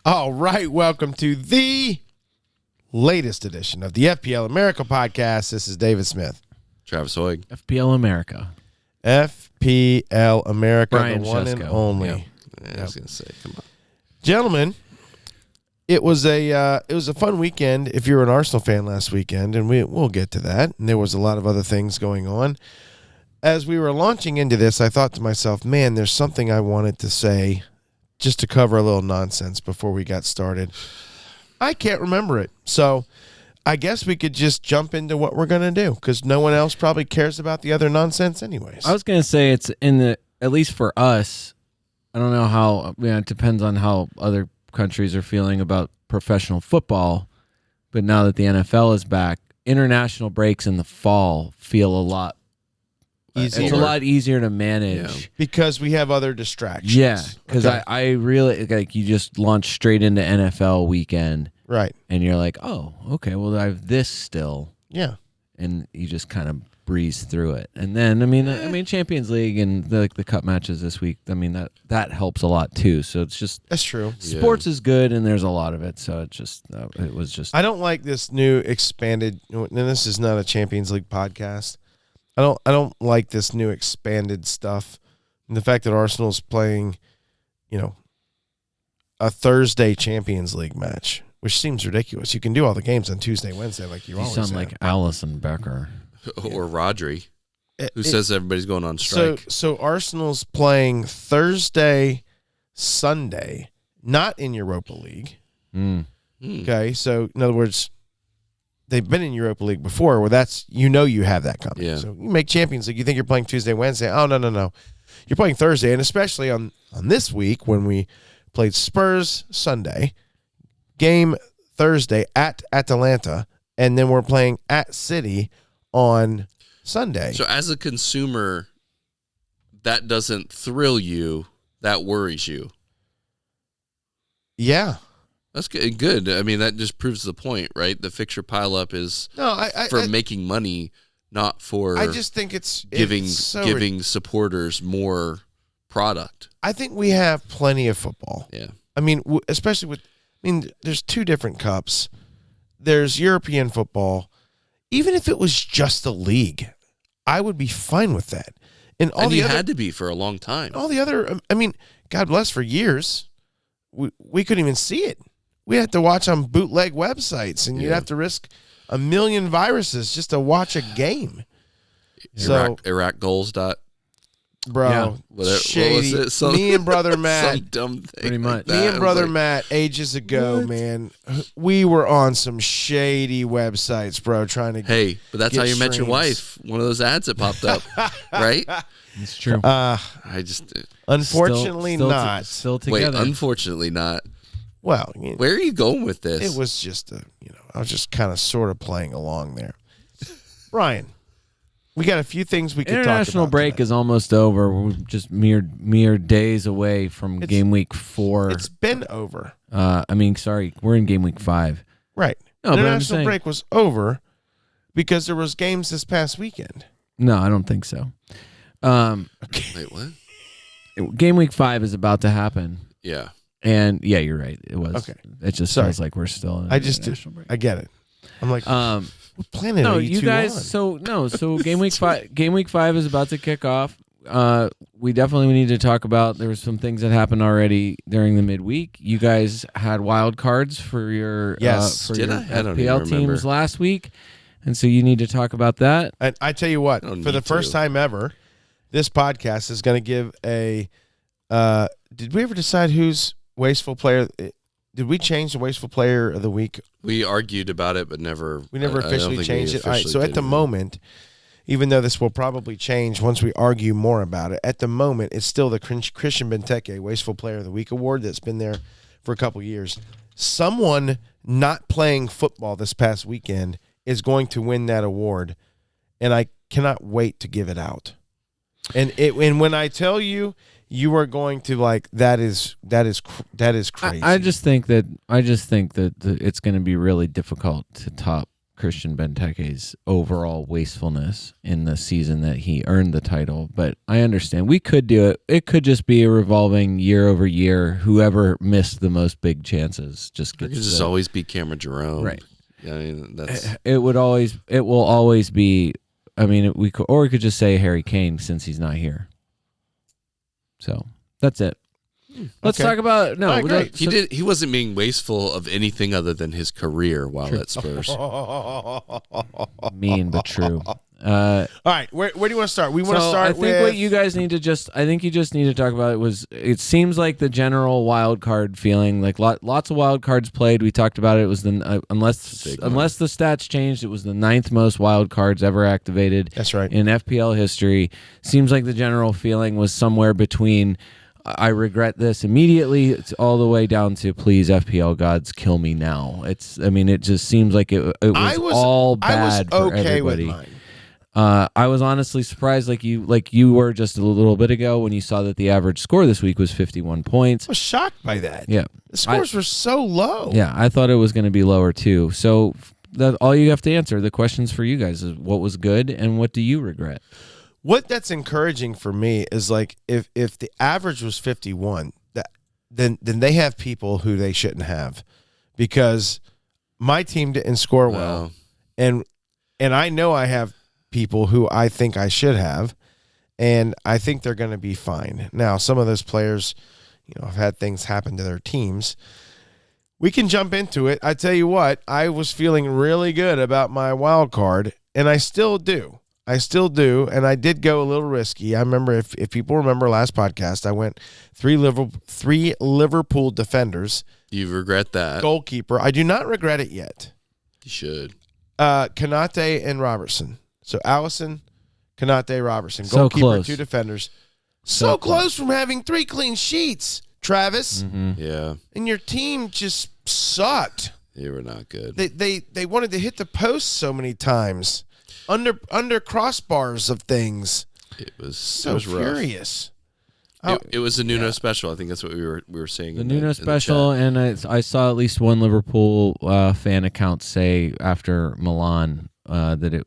All right, welcome to the latest edition of the FPL America podcast. This is David Smith. Travis Hoig. FPL America. FPL America, Brian the one Shesko. and only. Yep. Yeah, I was going to say, come on. Gentlemen, it was a fun weekend if you were an Arsenal fan last weekend, and we'll get to that. And there was a lot of other things going on. As we were launching into this, I thought to myself, man, there's something I wanted to say just to cover a little nonsense before we got started. I can't remember it. So I guess we could just jump into what we're going to do because no one else probably cares about the other nonsense anyways. I was going to say it's at least for us, I don't know how, it depends on how other countries are feeling about professional football, but now that the NFL is back, international breaks in the fall feel a lot easier. It's a lot easier to manage. Because we have other distractions. Yeah, because Okay. I really, like, you just launch straight into NFL weekend. Right. And you're like, oh, okay, well, I have this still. Yeah. And you just kind of breeze through it. And then, I mean, Champions League and the cup matches this week, I mean, that helps a lot too. So it's just, That's true. sports is good and there's a lot of it. So it was just. I don't like this new expanded, and this is not a Champions League podcast. I don't like this new expanded stuff. And the fact that Arsenal's playing, a Thursday Champions League match, which seems ridiculous. You can do all the games on Tuesday, Wednesday like you always sound have. like Allison Becker. Or Rodri, who says everybody's going on strike. So Arsenal's playing Thursday, Sunday, not in Europa League. Okay, so in other words, they've been in Europa League before where that's, you have that coming. Yeah. So you make Champions League, you think you're playing Tuesday, Wednesday. Oh, no. You're playing Thursday, and especially on this week when we played Spurs Sunday, game Thursday at Atalanta, and then we're playing at City on Sunday. So as a consumer, that doesn't thrill you. That worries you. Yeah. That's good. I mean, that just proves the point, right? The fixture pileup is for making money, not for I just think it's giving supporters more product. I think we have plenty of football. Yeah. I mean, especially there's two different cups. There's European football. Even if it was just a league, I would be fine with that. And had to be for a long time. All the other, God bless, for years, we couldn't even see it. We had to watch on bootleg websites, and you'd have to risk 1 million viruses just to watch a game. Iraq goals. Bro, shady. What was it? Me and brother Matt, some dumb thing. Pretty much. Me and brother Matt, ages ago, man, we were on some shady websites, bro, trying to. Hey, but that's how you met your streams. wife. One of those ads that popped up, right? It's true. Unfortunately, not. Still together. Wait, unfortunately not. Well, where are you going with this? It was just I was just kind of sort of playing along there. Brian, we got a few things we could talk about. International break is almost over. We're just mere days away from game week 4. It's been over. We're in game week 5. Right. No, but I'm International saying, break was over because there was games this past weekend. No, I don't think so. Wait, what? Game week 5 is about to happen. Yeah. And yeah, you're right. It was. Okay. It just Sorry. feels like we're still in international break. I get it. I'm like, what planet no, are you two guys. on? So game week 5. Game week 5 is about to kick off. We definitely need to talk about. There were some things that happened already during the midweek. You guys had wild cards for your FPL teams last week, and so you need to talk about that. And I tell you what, for the first time ever, this podcast is going to give a. Did we ever decide who's wasteful player? Did we change the wasteful player of the week? We argued about it, but never. We never officially changed it. All right, so at the moment, even though this will probably change once we argue more about it, at the moment it's still the Christian Benteke Wasteful Player of the Week award that's been there for a couple years. Someone not playing football this past weekend is going to win that award, and I cannot wait to give it out. And when I tell you, you are going to like that is crazy. I just think that it's going to be really difficult to top Christian Benteke's overall wastefulness in the season that he earned the title, but I understand we could do it. It could just be a revolving year over year. Whoever missed the most big chances just gets. It could just always be Cameron Jerome, right? I mean, that's it will always be. I mean, we could just say Harry Kane since he's not here. So that's it. Let's talk about Right, he wasn't being wasteful of anything other than his career while at Spurs. Mean but true. All right, where do you want to start? We want to start. I think what you guys need to I think you just need to talk about it seems like the general wild card feeling, like lots of wild cards played. We talked about it. It was unless the stats changed, it was the 9th most wild cards ever activated. That's right. In FPL history. Seems like the general feeling was somewhere between I regret this immediately. It's all the way down to please FPL gods kill me now. It just seems like it was all bad for everybody. With mine. I was honestly surprised, like you were just a little bit ago when you saw that the average score this week was 51 points. I was shocked by that. Yeah, the scores were so low. Yeah, I thought it was going to be lower too. So all you have to answer the questions for you guys is what was good and what do you regret. What that's encouraging for me is like if the average was 51, then they have people who they shouldn't have, because my team didn't score well, and I know I have people who I think I should have, and I think they're going to be fine. Now, some of those players, have had things happen to their teams. We can jump into it. I tell you what, I was feeling really good about my wild card, and I still do. And I did go a little risky. I remember, if people remember last podcast, I went three Liverpool defenders. You regret that. Goalkeeper. I do not regret it yet. You should. Konate and Robertson. So Allison, Konate, Robertson. So Goalkeeper, close. 2 defenders. So close from having 3 clean sheets, Travis. Mm-hmm. Yeah. And your team just sucked. They were not good. They wanted to hit the post so many times. Under crossbars of things. It was furious. It was a Nuno special. I think that's what we were saying. The Nuno special, and I saw at least one Liverpool fan account say after Milan that it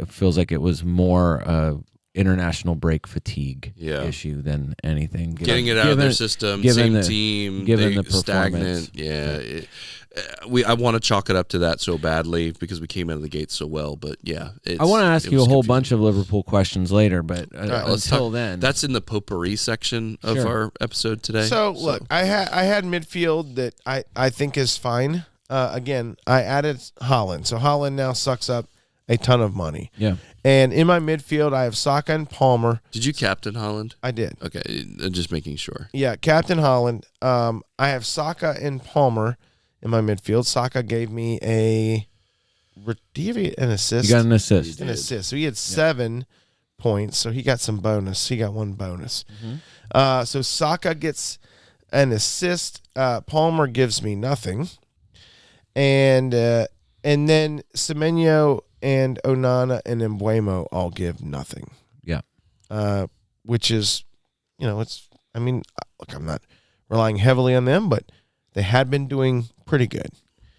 feels like it was more international break fatigue issue than anything. Getting it out of their system, same team, given the stagnant. Yeah. I want to chalk it up to that so badly because we came out of the gate so well, but yeah. I want to ask you a whole bunch of Liverpool questions later, but until then. That's in the potpourri section of our episode today. So, look, I had midfield that I think is fine. Again, I added Haaland. So Haaland now sucks up a ton of money. Yeah. And in my midfield, I have Saka and Palmer. Did you captain Haaland? I did. Okay, just making sure. Yeah, captain Haaland. I have Saka and Palmer in my midfield. Saka gave me an assist. You got an assist. An assist. So he had 7 points. So he got some bonus. He got 1 bonus. Mm-hmm. So Saka gets an assist. Palmer gives me nothing. And then Semenyo and Onana and Mbeumo all give nothing. Yeah. Which is, look, I'm not relying heavily on them, but they had been doing pretty good.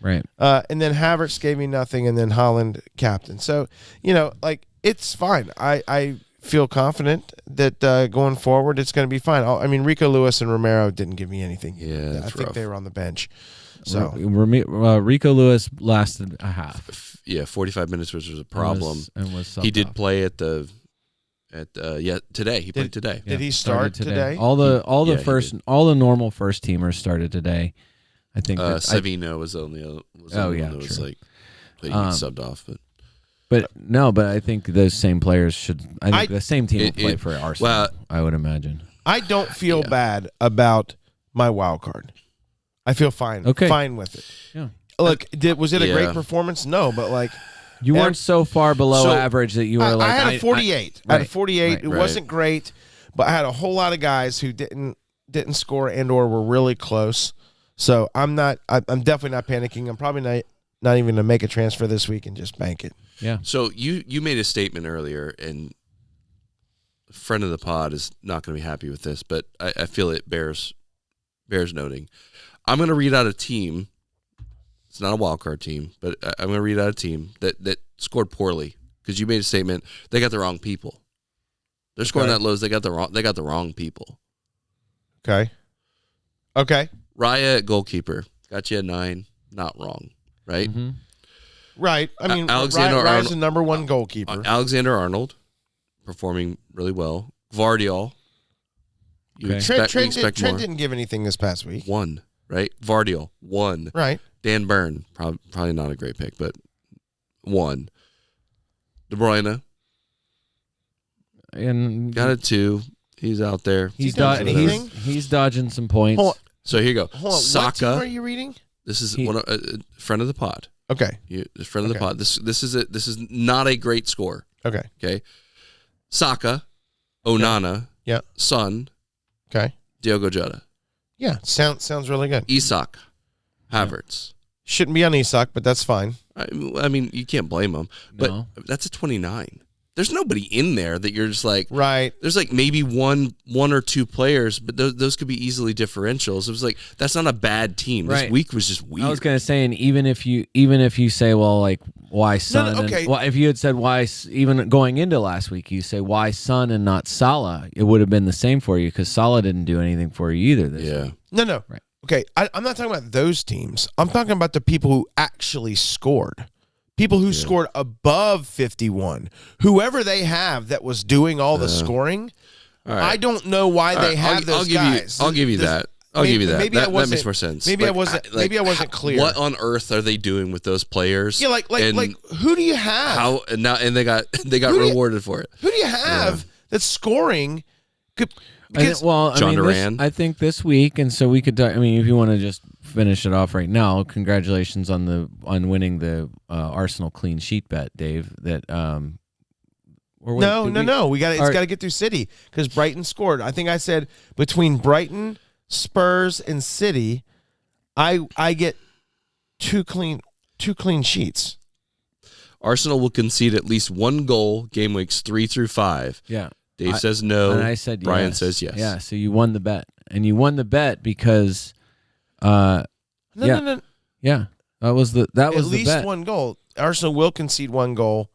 Right. And then Havertz gave me nothing, and then Haaland captain. So, it's fine. I feel confident that going forward it's going to be fine. Rico Lewis and Romero didn't give me anything. Yeah, that's I think rough. they were on the bench. So Rico Lewis lasted a half. Yeah, 45 minutes was a problem. And was he did play today. He played today. Did he start today? All the normal first teamers started today. I think Savino was only one that was like he subbed off, but I think those same players should. I think the same team will play for Arsenal. Well, I would imagine. I don't feel bad about my wild card. I feel fine. Okay. Fine with it. Yeah. Look, was it a great performance? No, but you weren't so far below average that you were I had a 48. I had a 48. Right. It wasn't great, but I had a whole lot of guys who didn't score and/or were really close. So I'm definitely not panicking. I'm probably not even going to make a transfer this week and just bank it. Yeah. So you made a statement earlier, and a friend of the pod is not going to be happy with this, but I feel it bears noting. I'm going to read out a team It's not a wild card team, but I'm going to read out a team that scored poorly because you made a statement. They got the wrong people. They're scoring that low. They got the wrong people. Okay. Raya at goalkeeper got you a 9. Not wrong, right? Mm-hmm. Right. I mean, Raya's the number one goalkeeper. Alexander Arnold performing really well. Vardiol. Trent didn't give anything this past week. 1, right? Vardiol 1. Right. Dan Burn probably not a great pick, but 1. De Bruyne. And got a 2. He's out there. He's dodging some points. So here you go. Saka. What team are you reading? This is a friend of the pod. Okay. Friend of the pod. This is not a great score. Okay. Saka, Onana, Son, Diogo Jota. Yeah, sounds really good. Isak, Havertz. Shouldn't be on Isak, but that's fine. I mean, you can't blame him. But that's a 29. There's nobody in there that you're just like, right. There's like maybe one or two players, but those could be easily differentials. It was like, that's not a bad team. This week was just weird. I was gonna say, and even if you say, well, like why Son? No, okay. Well, if you had said why, even going into last week, you say why Son and not Salah, it would have been the same for you because Salah didn't do anything for you either. This week. No. Right. Okay, I'm not talking about those teams. I'm talking about the people who actually scored. People who scored above 51. Whoever they have that was doing all the scoring, I don't know why they have those guys. I'll give you that. I'll give you that. Maybe that makes more sense. Maybe I wasn't clear. What on earth are they doing with those players? Yeah, like who do you have? And they got rewarded for it. Who do you have that's scoring? John Duran. I think this week, and so we could. I mean, if you want to just finish it off right now, congratulations on winning the Arsenal clean sheet bet, Dave. That no. We got to get through City because Brighton scored. I think I said between Brighton, Spurs, and City, I get two clean sheets. Arsenal will concede at least 1 goal game weeks 3 through 5. Yeah. Dave says no. And I said Brian yes. says yes. Yeah, so you won the bet. And you won the bet because No. Yeah. That was the bet. At least 1 goal. Arsenal will concede 1 goal.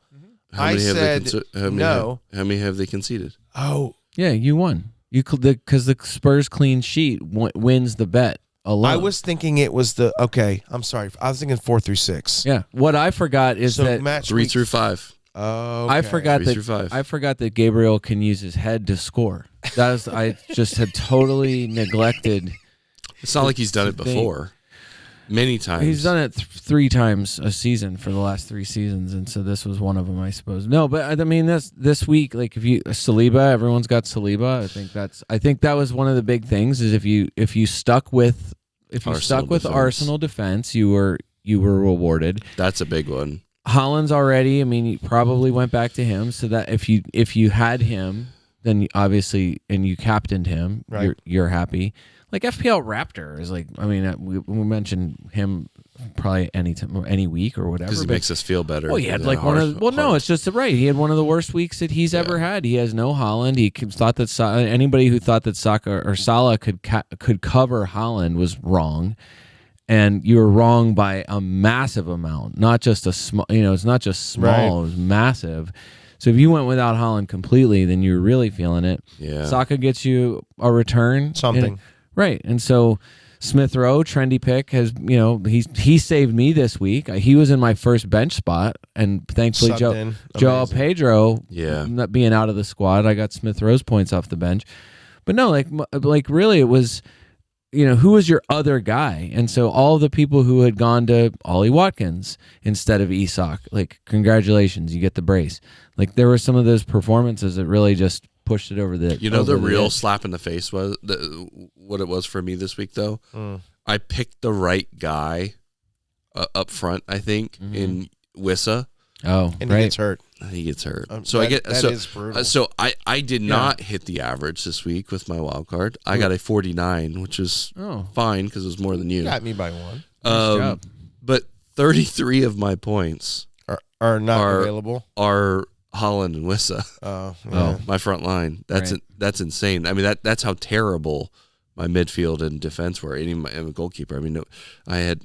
I said no. How many have they conceded? Oh. Yeah, you won. Because the Spurs clean sheet wins the bet alone. I was thinking it was I'm sorry. I was thinking 4 through 6. Yeah. What I forgot is that match 3 through 5. Oh, I forgot 3 through 5. I forgot that Gabriel can use his head to score. I just had totally neglected. It's not like he's done it before. Many times. He's done it 3 times a season for the last 3 seasons, and so this was one of them, I suppose. No, but I mean this week, like Saliba, everyone's got Saliba. I think that was one of the big things is if you stuck with Arsenal defense, you were rewarded. That's a big one. Haaland's already. I mean, you probably went back to him, so that if you had him, then obviously, and you captained him, you're happy. Like FPL Raptor is like. I mean, we mentioned him probably any week or whatever because he makes us feel better. Well, he had like one of. Well, no, it's just right. He had one of the worst weeks that he's ever had. He has no Haaland. He thought that anybody who thought that Saka or Salah could cover Haaland was wrong. And you were wrong by a massive amount, not just a small. It's not just small; it was massive. So if you went without Haaland completely, then you're really feeling it. Yeah, Saka gets you a return, something, right? And so Smith Rowe, trendy pick, has he saved me this week. He was in my first bench spot, and thankfully Joao Pedro, not being out of the squad, I got Smith Rowe's points off the bench. But no, like really, it was. Who was your other guy? And so all the people who had gone to Ollie Watkins instead of Isak, like, congratulations, you get the brace. Like, there were some of those performances that really just pushed it over the the real slap in the face was what it was for me this week, though. I picked the right guy up front, I think, in Wissa. Oh, and he gets hurt. He gets hurt. That is brutal. So I did not hit the average this week with my wild card. I got a 49, which is fine because it was more than you. You got me by 1. Nice job. But 33 of my points are not available. Are Haaland and Wissa. My front line. That's insane. I mean that's how terrible my midfield and defense were. I'm a goalkeeper. I mean, I had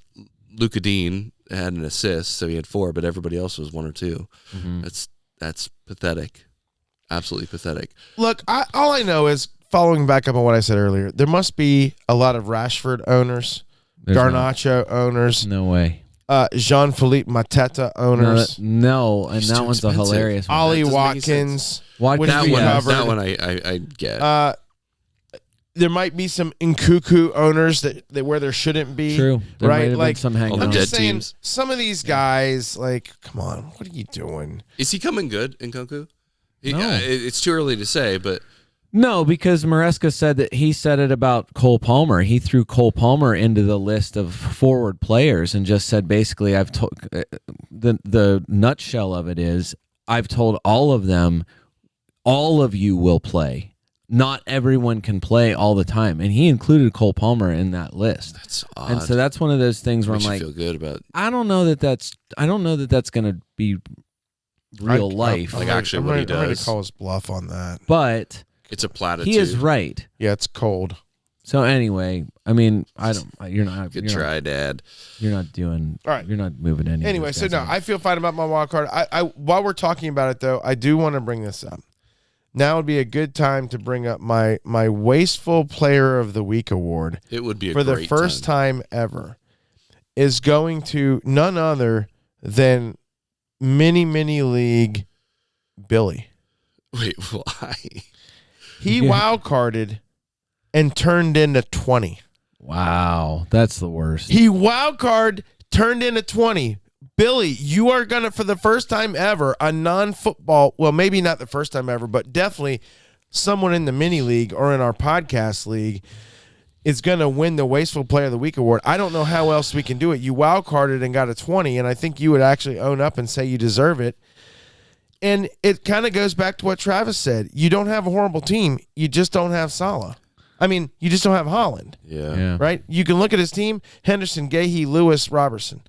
Luka Dean had an assist, so he had 4, but everybody else was 1 or 2. Mm-hmm. That's pathetic. Absolutely pathetic. Look, all I know is, following back up on what I said earlier, there must be a lot of Rashford owners, Garnacho owners. No way. Jean-Philippe Mateta owners. No, and that one's a hilarious one. Ollie Watkins. That one I get. There might be some Nkuku owners that where there shouldn't be. True. There right? like some hanging I'm on. just saying, teams. some of these guys, like, come on, what are you doing? Is he coming good, Nkunku? No. It's too early to say, but No, because Maresca said that he said it about Cole Palmer. He threw Cole Palmer into the list of forward players and just said, basically, I've told the nutshell of it is, I've told all of them, all of you will play. Not everyone can play all the time, and he included Cole Palmer in that list. That's odd. And so that's one of those things where Makes I'm you like, feel good about. I don't know that that's going to be real life. Like actually what he does. I'm ready to call his bluff on that. But It's a platitude. he is right. Yeah, it's cold. So anyway, I mean, you're not. Good try, Dad. You're not doing. All right. You're not moving any. Anyway, so no, I feel fine about my wild card. I while we're talking about it though, I do want to bring this up. Now would be a good time to bring up my Wasteful Player of the Week award. It would be for the first time ever. Is going to none other than mini league Billy. Wait, why? He wild carded and turned into 20. Wow, that's the worst. He wild card turned into 20. Billy, you are going to, for the first time ever, a non-football, well, maybe not the first time ever, but definitely someone in the mini league or in our podcast league is going to win the Wasteful Player of the Week award. I don't know how else we can do it. You wild carded and got a 20, and I think you would actually own up and say you deserve it. And it kind of goes back to what Travis said. You don't have a horrible team. You just don't have Salah. I mean, you just don't have Holland. Yeah. Right? You can look at his team: Henderson, Gahey, Lewis, Robertson.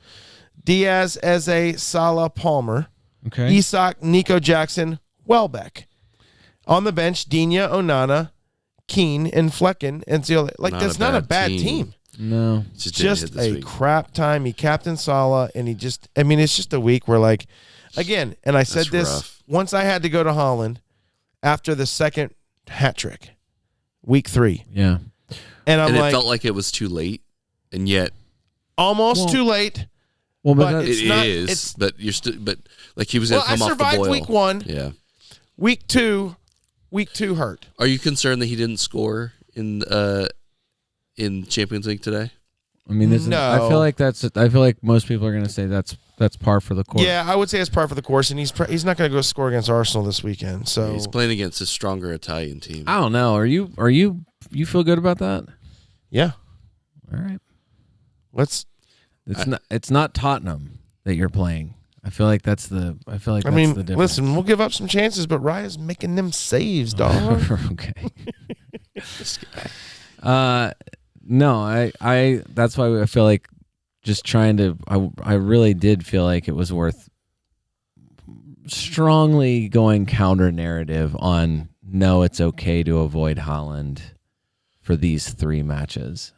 Diaz, Eze, Salah, Palmer. Okay. Isak, Nico Jackson, Welbeck. On the bench, Digne, Onana, Keane, and Flecken. And so, like, that's not a bad team. No. Just a crap time. He captained Salah, and he just, I mean, it's just a week where, like, again, and I said this rough. once I had to go to Holland after the second hat trick, week 3. Yeah. And I'm and it like, felt like it was too late, and yet almost too late. Well, but but it's it not, is. it's, But you're still. But like he was going to well, I come off the survived boil. week 1. Yeah. Week 2 hurt. Are you concerned that he didn't score in Champions League today? I mean, this No. is, I feel like most people are going to say that's par for the course. Yeah, I would say it's par for the course, and he's not going to go score against Arsenal this weekend. So He's playing against a stronger Italian team. I don't know. You feel good about that? yeah, All right. It's not Tottenham that you're playing. I feel like that's the difference. Listen, we'll give up some chances, but Raya's making them saves, dog. Okay. This guy. No, I that's why I feel like just trying to I really did feel like it was worth strongly going counter narrative on no, it's okay to avoid Haaland for these 3 matches.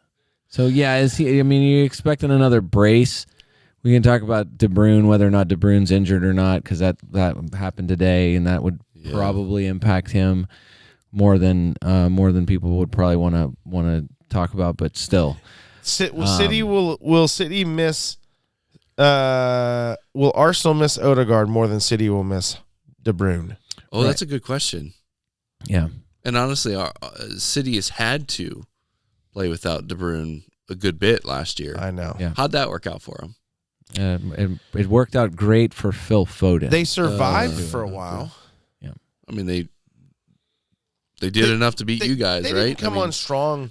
So yeah, you're expecting another brace. We can talk about De Bruyne, whether or not De Bruyne's injured or not, because that happened today, and that would probably impact him more than people would probably want to talk about. But still, will City miss? Will Arsenal miss Odegaard more than City will miss De Bruyne? Oh, that's a good question. Yeah, and honestly, our City has had to play without De Bruyne a good bit last year. I know. Yeah. How'd that work out for him? it worked out great for Phil Foden. They survived for a while. Yeah, I mean they did enough to beat you guys, they right? Didn't come on strong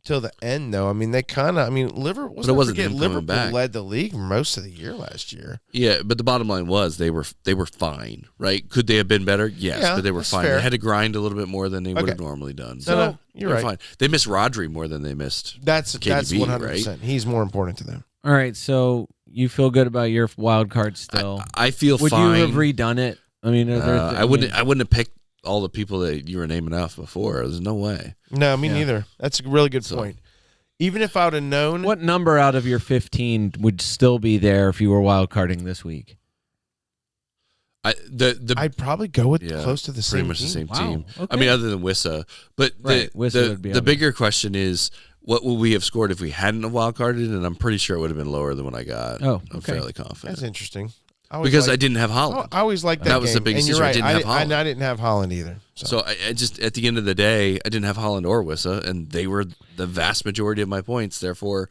till the end, though. I mean, they kind of. I mean, Liverpool. But it wasn't him coming Liverpool back. led the league most of the year last year. Yeah, but the bottom line was they were fine, right? Could they have been better? Yes, Yeah, but they were that's fine. fair. They had to grind a little bit more than they would have Okay. normally done. No, you're they're right. Fine. They missed Rodri more than they missed. That's KDB, 100%. right? He's more important to them. All right, so you feel good about your wild card still? I feel Would fine. you have redone it? I mean, I wouldn't have picked all the people that you were naming off before. There's no way. No, me neither. That's a really good point. Even if I would have known. What number out of your 15 would still be there if you were wildcarding this week? I'd probably go with close to the same pretty much team. the same Wow. team. Okay. I mean, other than Wissa. But Wissa would be the on bigger question is, what would we have scored if we hadn't have wildcarded? And I'm pretty sure it would have been lower than what I got. Oh, I'm okay. fairly confident. That's interesting. Because I didn't have Holland. I always liked that That was the game. biggest And issue. you're I right. didn't have Holland. I didn't have Holland either. So I just, at the end of the day, I didn't have Holland or Wissa, and they were the vast majority of my points. Therefore,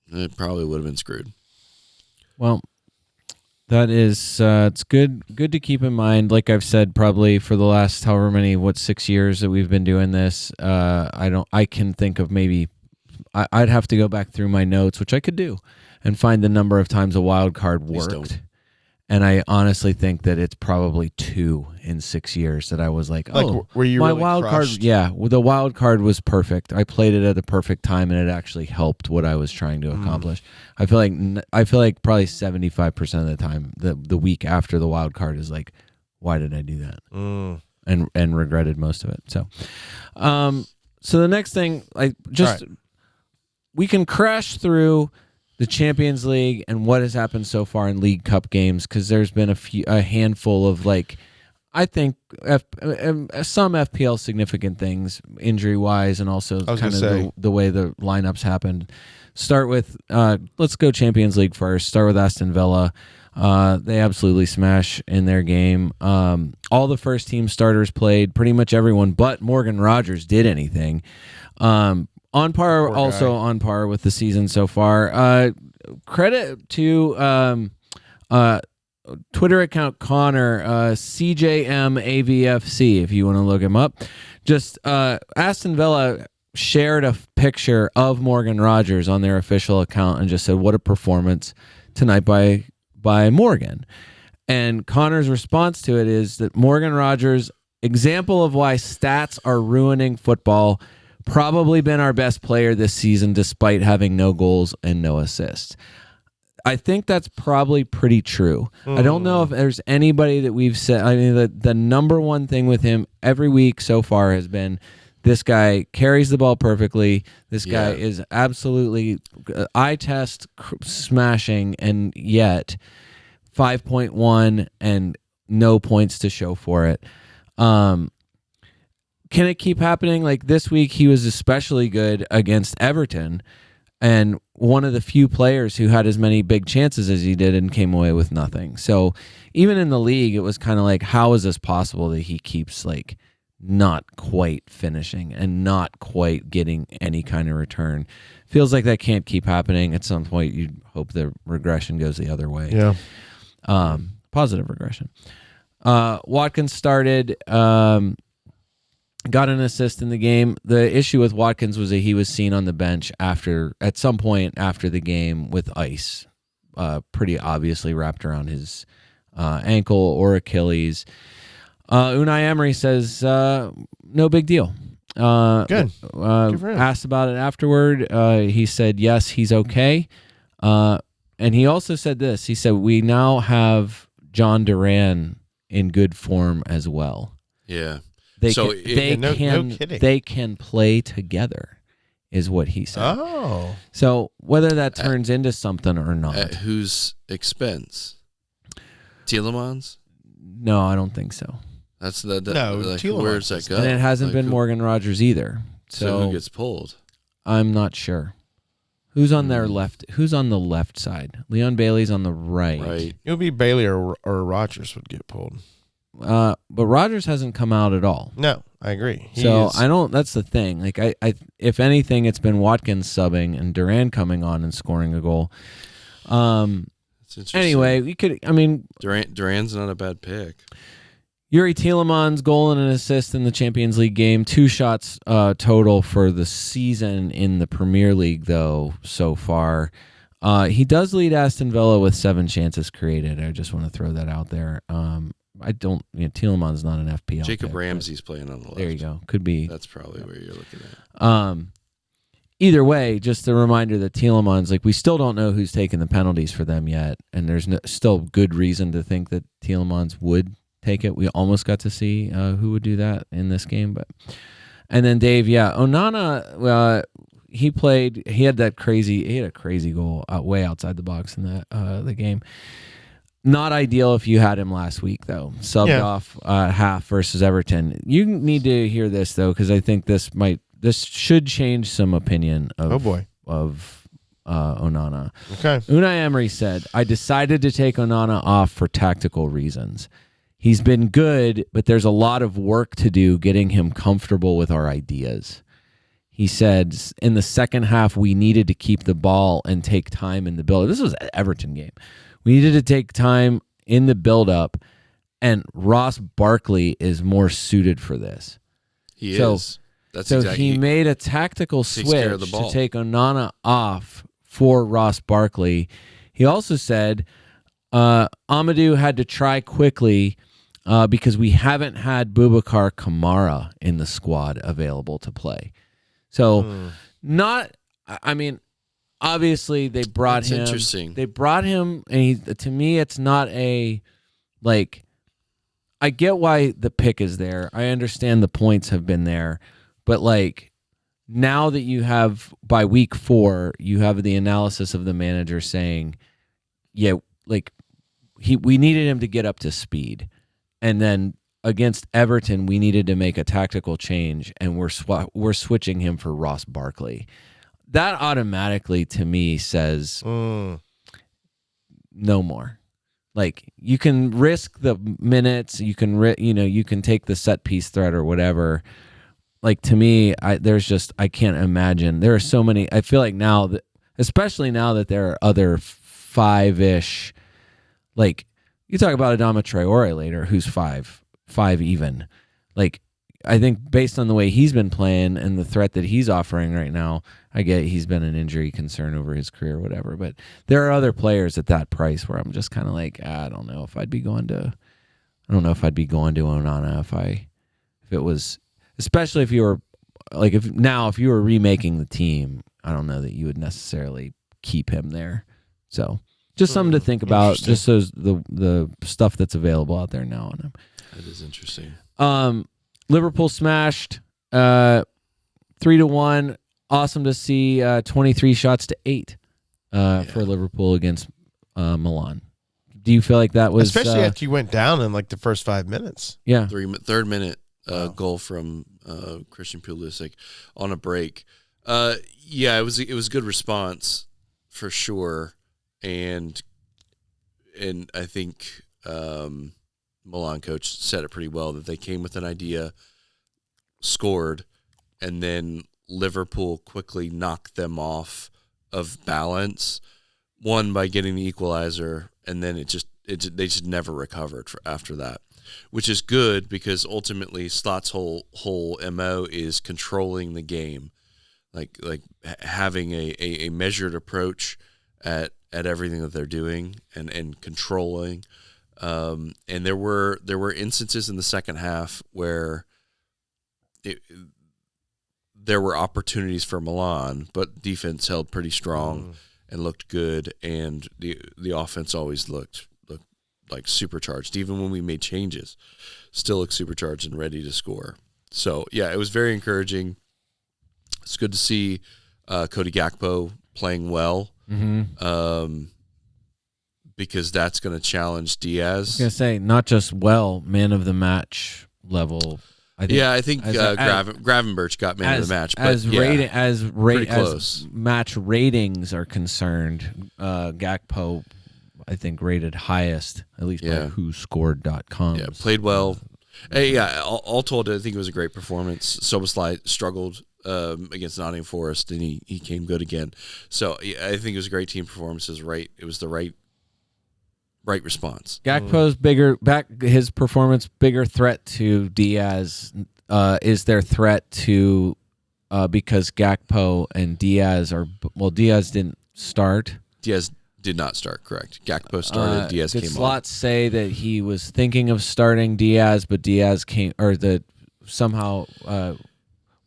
it probably would have been screwed. Well, that is it's good to keep in mind. Like I've said, probably for the last 6 years that we've been doing this, I can think of maybe I'd have to go back through my notes, which I could do, and find the number of times a wild card worked. And I honestly think that it's probably 2 in 6 years that I was like, were you my really wild crushed? card? Yeah, the wild card was perfect. I played it at the perfect time, and it actually helped what I was trying to accomplish. I feel like probably 75% of the time, the week after the wild card is like, why did I do that? And regretted most of it. So, so the next thing, we can crash through the Champions League and what has happened so far in League Cup games, because there's been a handful of I think some FPL significant things injury wise, and also kind of the way the lineups happened. Start with let's go Champions League first. Start with Aston Villa. They absolutely smash in their game. All the first team starters played. Pretty much everyone but Morgan Rogers did anything. On par, also on par with the season so far. Credit to Twitter account Connor, CJMAVFC, if you want to look him up. Just Aston Villa shared a picture of Morgan Rogers on their official account and just said, "What a performance tonight by Morgan." And Connor's response to it is that Morgan Rogers, example of why stats are ruining football, probably been our best player this season despite having no goals and no assists. I think that's probably pretty true. I don't know if there's anybody that we've said. I mean, the number one thing with him every week so far has been this guy carries the ball perfectly. This guy is absolutely eye test smashing, and yet 5.1 and no points to show for it. Can it keep happening? Like this week, he was especially good against Everton, and one of the few players who had as many big chances as he did and came away with nothing. So even in the league, it was kind of like, how is this possible that he keeps not quite finishing and not quite getting any kind of return? Feels like that can't keep happening. At some point, you hope the regression goes the other way. Yeah. Positive regression. Watkins started. Got an assist in the game. The issue with Watkins was that he was seen on the bench at some point after the game with ice, pretty obviously wrapped around his ankle or Achilles. Unai Emery says no big deal. Good. Good for him. Asked about it afterward. He said yes, he's okay. And he also said this. He said we now have John Duran in good form as well. Yeah. They can play together, is what he said. Oh. So whether that turns into something or not. At whose expense? Tielemans? No, I don't think so. That's Tielemans. Where's that go? And it hasn't been Morgan Rogers either. So who gets pulled? I'm not sure. Who's on their left? Who's on the left side? Leon Bailey's on the right. Right. It would be Bailey or Rogers would get pulled. But Rogers hasn't come out at all. No, I agree. I don't. That's the thing. Like I, if anything, it's been Watkins subbing and Duran coming on and scoring a goal. Anyway, we could. I mean, Duran's not a bad pick. Yuri Tielemans' goal and an assist in the Champions League game. 2 shots total for the season in the Premier League, though, so far. He does lead Aston Villa with 7 chances created. I just want to throw that out there. Tielemans not an FPL. Jacob pick, Ramsey's playing on the left. There you go. Could be. That's probably where you're looking at. Either way, just a reminder that Tielemans, we still don't know who's taking the penalties for them yet, and there's still good reason to think that Tielemans would take it. We almost got to see who would do that in this game, and then Dave, Onana, he had a crazy goal way outside the box in the game. Not ideal if you had him last week, though. Subbed off half versus Everton. You need to hear this, though, because I think this should change some opinion of Onana. Okay. Unai Emery said, I decided to take Onana off for tactical reasons. He's been good, but there's a lot of work to do getting him comfortable with our ideas. He said, in the second half, we needed to keep the ball and take time in the build. This was an Everton game. We needed to take time in the build-up, and Ross Barkley is more suited for this. He is. He made a tactical switch to take Onana off for Ross Barkley. He also said Amadou had to try quickly because we haven't had Boubacar Kamara in the squad available to play. So obviously, they brought him. Interesting. They brought him, and to me, it's not a I get why the pick is there. I understand the points have been there, but now that you have by week 4, you have the analysis of the manager saying, we needed him to get up to speed, and then against Everton, we needed to make a tactical change, and we're switching him for Ross Barkley. That automatically, to me, says no more. You can risk the minutes, you can you can take the set piece threat or whatever. To me, I can't imagine. There are so many. I feel like now that, especially now that there are other 5-ish, you talk about Adama Traore later, who's 5 even. I think based on the way he's been playing and the threat that he's offering right now, I get he's been an injury concern over his career or whatever. But there are other players at that price where I'm just kind of I don't know if I'd be going to Onana if it was, especially if you were if you were remaking the team, I don't know that you would necessarily keep him there. So just something to think about. Just so the stuff that's available out there now on him. That is interesting. Liverpool smashed 3-1. Awesome to see 23 shots to 8 for Liverpool against Milan. Do you feel like that was... Especially after you went down in the first 5 minutes. Yeah. Third minute goal from Christian Pulisic on a break. It was a good response for sure. And I think... Milan coach said it pretty well that they came with an idea, scored, and then Liverpool quickly knocked them off of balance. One by getting the equalizer, and then they just never recovered after that, which is good because ultimately Slot's whole MO is controlling the game, having a measured approach at everything that they're doing and controlling. And there were instances in the second half where there were opportunities for Milan, but defense held pretty strong and looked good, and the offense always looked supercharged. Even when we made changes, still looked supercharged and ready to score. So it was very encouraging. It's good to see Cody Gakpo playing well. Mm-hmm. Because that's going to challenge Diaz. I was going to say, not just man of the match level. I think Gravenberch got man of the match. But as match ratings are concerned, Gakpo, I think, rated highest, at least by WhoScored.com. Yeah, played well. All told, I think it was a great performance. Szoboszlai struggled against Nottingham Forest, and he came good again. So I think it was a great team performance. It was the right response. Gakpo's his performance bigger threat to Diaz is their threat to because Gakpo and Diaz Diaz didn't start. Diaz did not start, correct. Gakpo started, Diaz came on. Did Slot say that he was thinking of starting Diaz, but Diaz came, or that somehow... there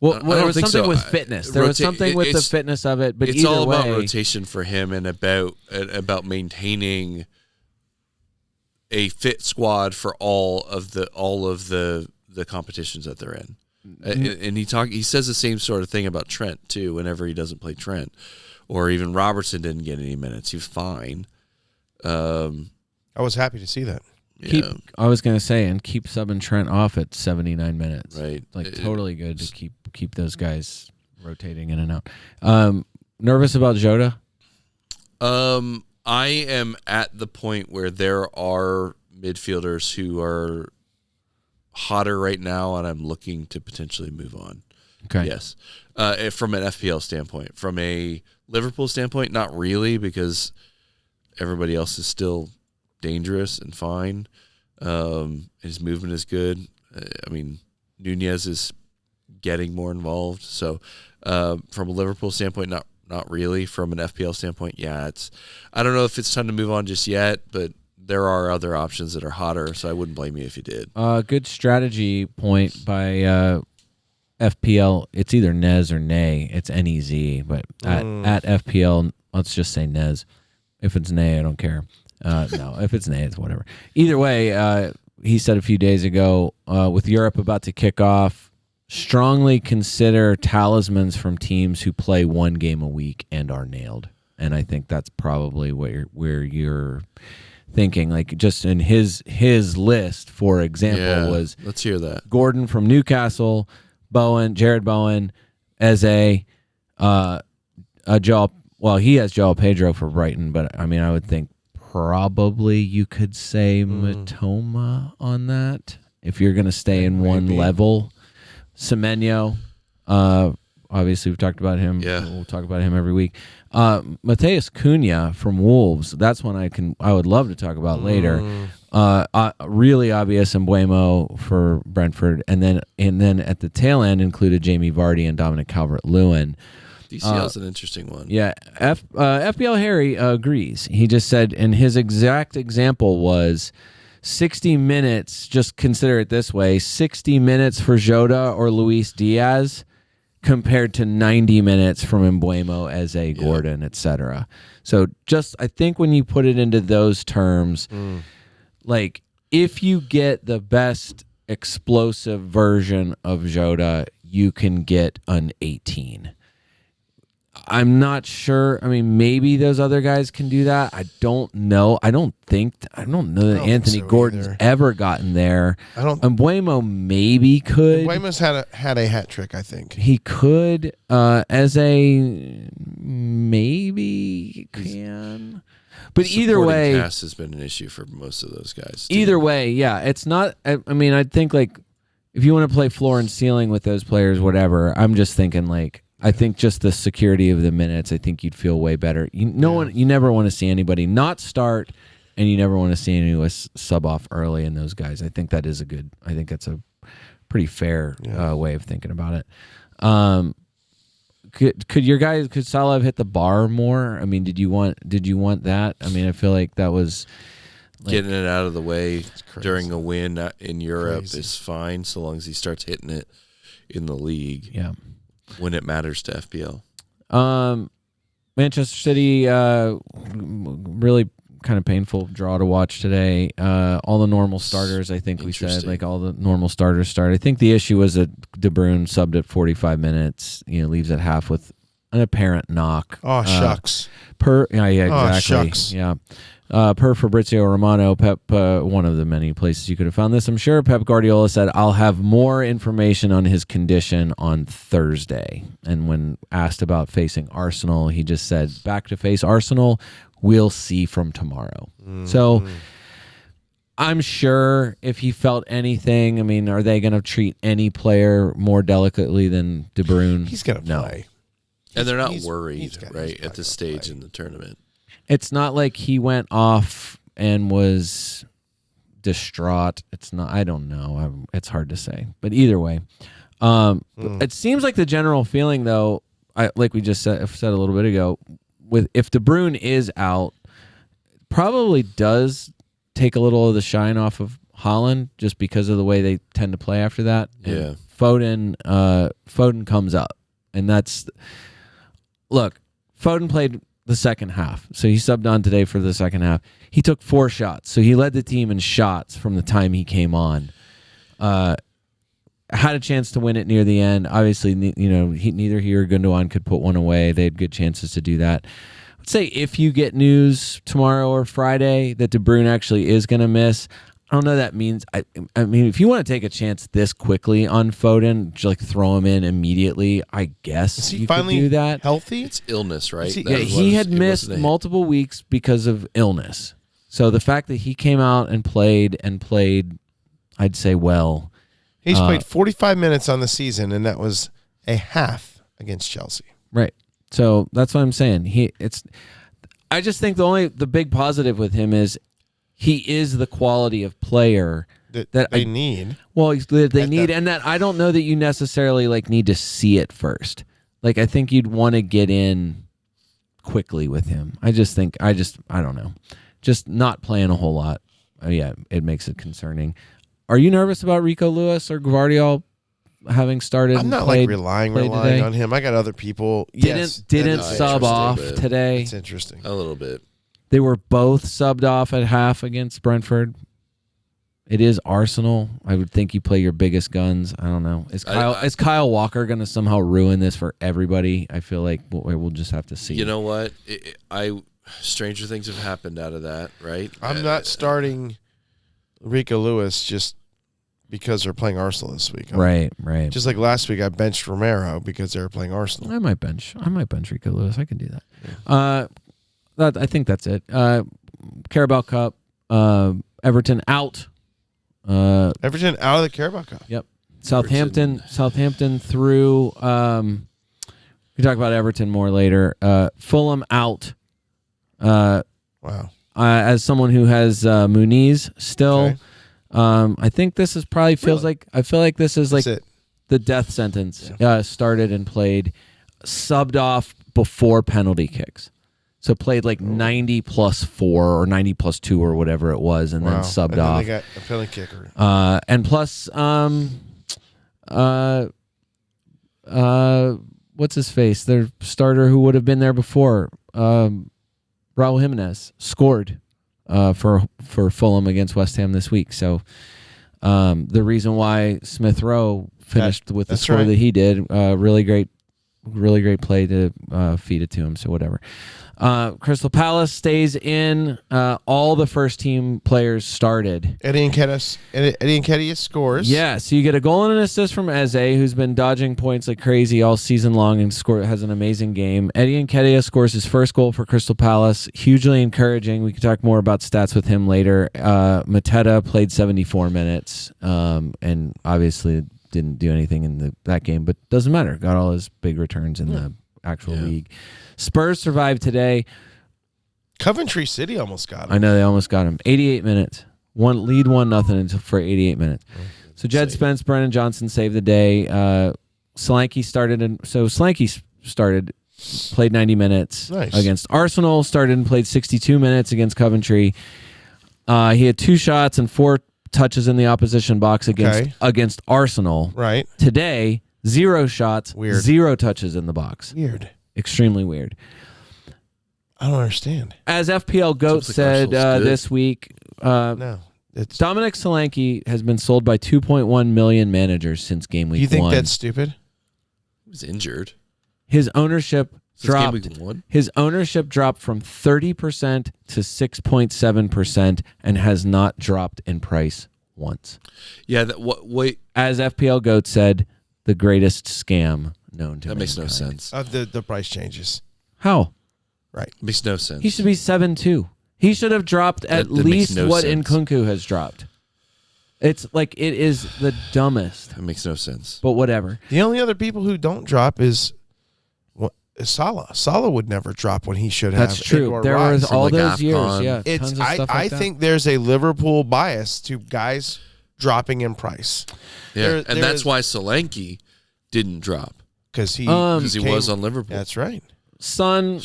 was something with fitness. There was something with the fitness of it, but it's either all way, about rotation for him and about maintaining a fit squad for all of the competitions that they're in. And he says the same sort of thing about Trent too. Whenever he doesn't play Trent, or even Robertson didn't get any minutes, he was fine. I was happy to see that. I was gonna say, and keep subbing Trent off at 79 minutes. Right, Totally good to keep those guys rotating in and out. Nervous about Jota? I am at the point where there are midfielders who are hotter right now, and I'm looking to potentially move on. Okay. Yes. From an FPL standpoint. From a Liverpool standpoint, not really, because everybody else is still dangerous and fine. His movement is good. Nunez is getting more involved. So from a Liverpool standpoint, not really. From an FPL standpoint, yeah, I don't know if it's time to move on just yet, but there are other options that are hotter, so I wouldn't blame you if you did. Good strategy point by FPL. It's either Nez or Nay. It's Nez, but at FPL, let's just say Nez. If it's Nay, I don't care. No, if it's Nay, it's whatever. Either way, he said a few days ago, with Europe about to kick off, strongly consider talismans from teams who play one game a week and are nailed. And I think that's probably where you're thinking. Like, just in his list, for example, was let's hear that. Gordon from Newcastle, Jared Bowen, Eze, Joel. Well, he has Joel Pedro for Brighton, but I would think probably you could say Matoma on that if you're going to stay in one level. Semenyo, obviously we've talked about him. Yeah. We'll talk about him every week. Mateus Cunha from Wolves. That's one I would love to talk about later. Really obvious Mbuemo for Brentford, and then at the tail end included Jamie Vardy and Dominic Calvert-Lewin. DCL's an interesting one. Yeah, FPL Harry agrees. He just said, and his exact example was 60 minutes, just consider it this way, 60 minutes for Jota or Luis Diaz compared to 90 minutes from Mbuemo, Eze, Gordon, etc. So just, I think when you put it into those terms, like, if you get the best explosive version of Jota, you can get an 18. I'm not sure. Maybe those other guys can do that. I don't know. I don't know that Anthony Gordon's ever gotten there. Mbuemo maybe could. Mbuemo's had a hat trick, I think. He could. Eze maybe can. But either way, cast has been an issue for most of those guys, too. Either way, yeah, it's not. I think, like, if you want to play floor and ceiling with those players, whatever. I'm just thinking, like, I think just the security of the minutes, I think you'd feel way better. You never want to see anybody not start, and you never want to see anyone sub off early in those guys. I think that's a pretty fair way of thinking about it. Could Salah have hit the bar more? Did you want that? I feel like that was getting it out of the way during a win in Europe is fine, so long as he starts hitting it in the league. Yeah. When it matters to FPL. Manchester City, really kind of painful draw to watch today. All the normal starters, I think we said, like, all the normal starters start. I think the issue was that De Bruyne subbed at 45 minutes, leaves at half with an apparent knock. Oh, shucks. Exactly. Oh, shucks. Yeah. Per Fabrizio Romano, Pep, one of the many places you could have found this, I'm sure, Pep Guardiola said, I'll have more information on his condition on Thursday. And when asked about facing Arsenal, he just said, back to face Arsenal, we'll see from tomorrow. So I'm sure if he felt anything, are they going to treat any player more delicately than De Bruyne? He's going to play. And they're not worried, right, at this stage in the tournament. It's not like he went off and was distraught. It's not. I don't know. It's hard to say. But either way, it seems like the general feeling, though, like we just said a little bit ago, if De Bruyne is out, probably does take a little of the shine off of Haaland just because of the way they tend to play after that. Yeah. And Foden comes up, and Foden played the second half. So he subbed on today for the second half. He took 4 shots. So he led the team in shots from the time he came on. had a chance to win it near the end. Obviously, neither he or Gundogan could put one away. They had good chances to do that. I'd say if you get news tomorrow or Friday that De Bruyne actually is going to miss, I don't know. That means I mean, if you want to take a chance this quickly on Foden, just like throw him in immediately. I guess is he you finally could do that. Healthy? It's illness, right? He had missed multiple weeks because of illness. So the fact that he came out and played, I'd say well. He's played 45 minutes on the season, and that was a half against Chelsea. Right. So that's what I'm saying. I just think the big positive with him is he is the quality of player that they need. Well, they need, and that I don't know that you necessarily need to see it first. I think you'd want to get in quickly with him. I don't know. Just not playing a whole lot. Yeah, it makes it concerning. Are you nervous about Rico Lewis or Gvardiol having started? I'm not relying on him. I got other people. Didn't sub off today. It's interesting. A little bit. They were both subbed off at half against Brentford. It is Arsenal. I would think you play your biggest guns. I don't know. Is Kyle Walker going to somehow ruin this for everybody? I feel like we'll just have to see. You know what? Stranger things have happened out of that, right? I'm not starting Rico Lewis just because they're playing Arsenal this week. Right. Just like last week, I benched Romero because they were playing Arsenal. I might bench Rico Lewis. I can do that. Yeah. I think that's it. Carabao Cup. Everton out. Everton out of the Carabao Cup. Yep. Southampton through. We talk about Everton more later. Fulham out. Wow. As someone who has Muniz still, I think this is probably feels like I feel like this is the death sentence. Started and played, subbed off before penalty kicks. So played 90 plus 4 or 90 plus 2 or whatever it was, and then subbed and then off. They got a penalty kicker. And plus, what's his face? Their starter who would have been there before, Raul Jimenez, scored for Fulham against West Ham this week. So the reason why Smith Rowe finished with the score that he did, really great play to feed it to him. So whatever. Crystal Palace stays in. All the first team players started. Eddie Nketiah scores. Yeah, so you get a goal and an assist from Eze, who's been dodging points like crazy all season long and has an amazing game. Eddie Nketiah scores his first goal for Crystal Palace. Hugely encouraging. We can talk more about stats with him later. Mateta played 74 minutes and obviously didn't do anything in that game, but doesn't matter. Got all his big returns in the actual league. Spurs survived today. Coventry City almost got him. I know they almost got him. 88 minutes. Lead 1-0 for 88 minutes. So Jed Spence, Brennan Johnson saved the day. Solanke started, played 90 minutes against Arsenal, started and played 62 minutes against Coventry. He had 2 shots and 4 touches in the opposition box against Arsenal. Right. Today, 0 shots, 0 touches in the box. Weird. Extremely weird. I don't understand. As FPL Goat said this week, Dominic Solanke has been sold by 2.1 million managers since game week 1. You think that's stupid? He was injured. His ownership dropped. Game week 1? His ownership dropped from 30% to 6.7% and has not dropped in price once. Yeah. As FPL Goat said, the greatest scam known to That makes no mankind. sense. The price changes. How? Right. Makes no sense. He should be 7.2. He should have dropped at least what Nkunku has dropped. It's it is the dumbest. That makes no sense. But whatever. The only other people who don't drop is Salah. Salah would never drop when he should have. That's true. There was all those years. Yeah. It's tons of stuff I like that. think there's a Liverpool bias to guys dropping in price. Yeah, and that's why Solanke didn't drop. Because he was on Liverpool. That's right. Son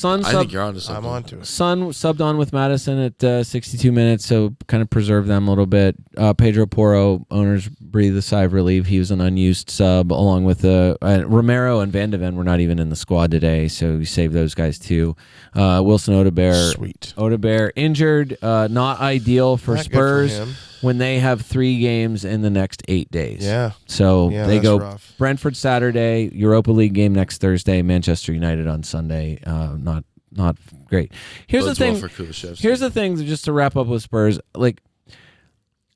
I think you're onto something. I'm onto it. Son subbed on with Madison at 62 minutes, so kind of preserve them a little bit. Pedro Porro, owners breathed a sigh of relief. He was an unused sub, along with Romero and Van de Ven were not even in the squad today, so we saved those guys too. Wilson Odebear. Sweet. Odebear injured, not ideal for Not Spurs. good for him. when they have 3 games in the next 8 days. Yeah. So they go rough. Brentford Saturday, Europa League game next Thursday, Manchester United on Sunday. Not great. Here's the thing. Here's the thing. Just to wrap up with Spurs, like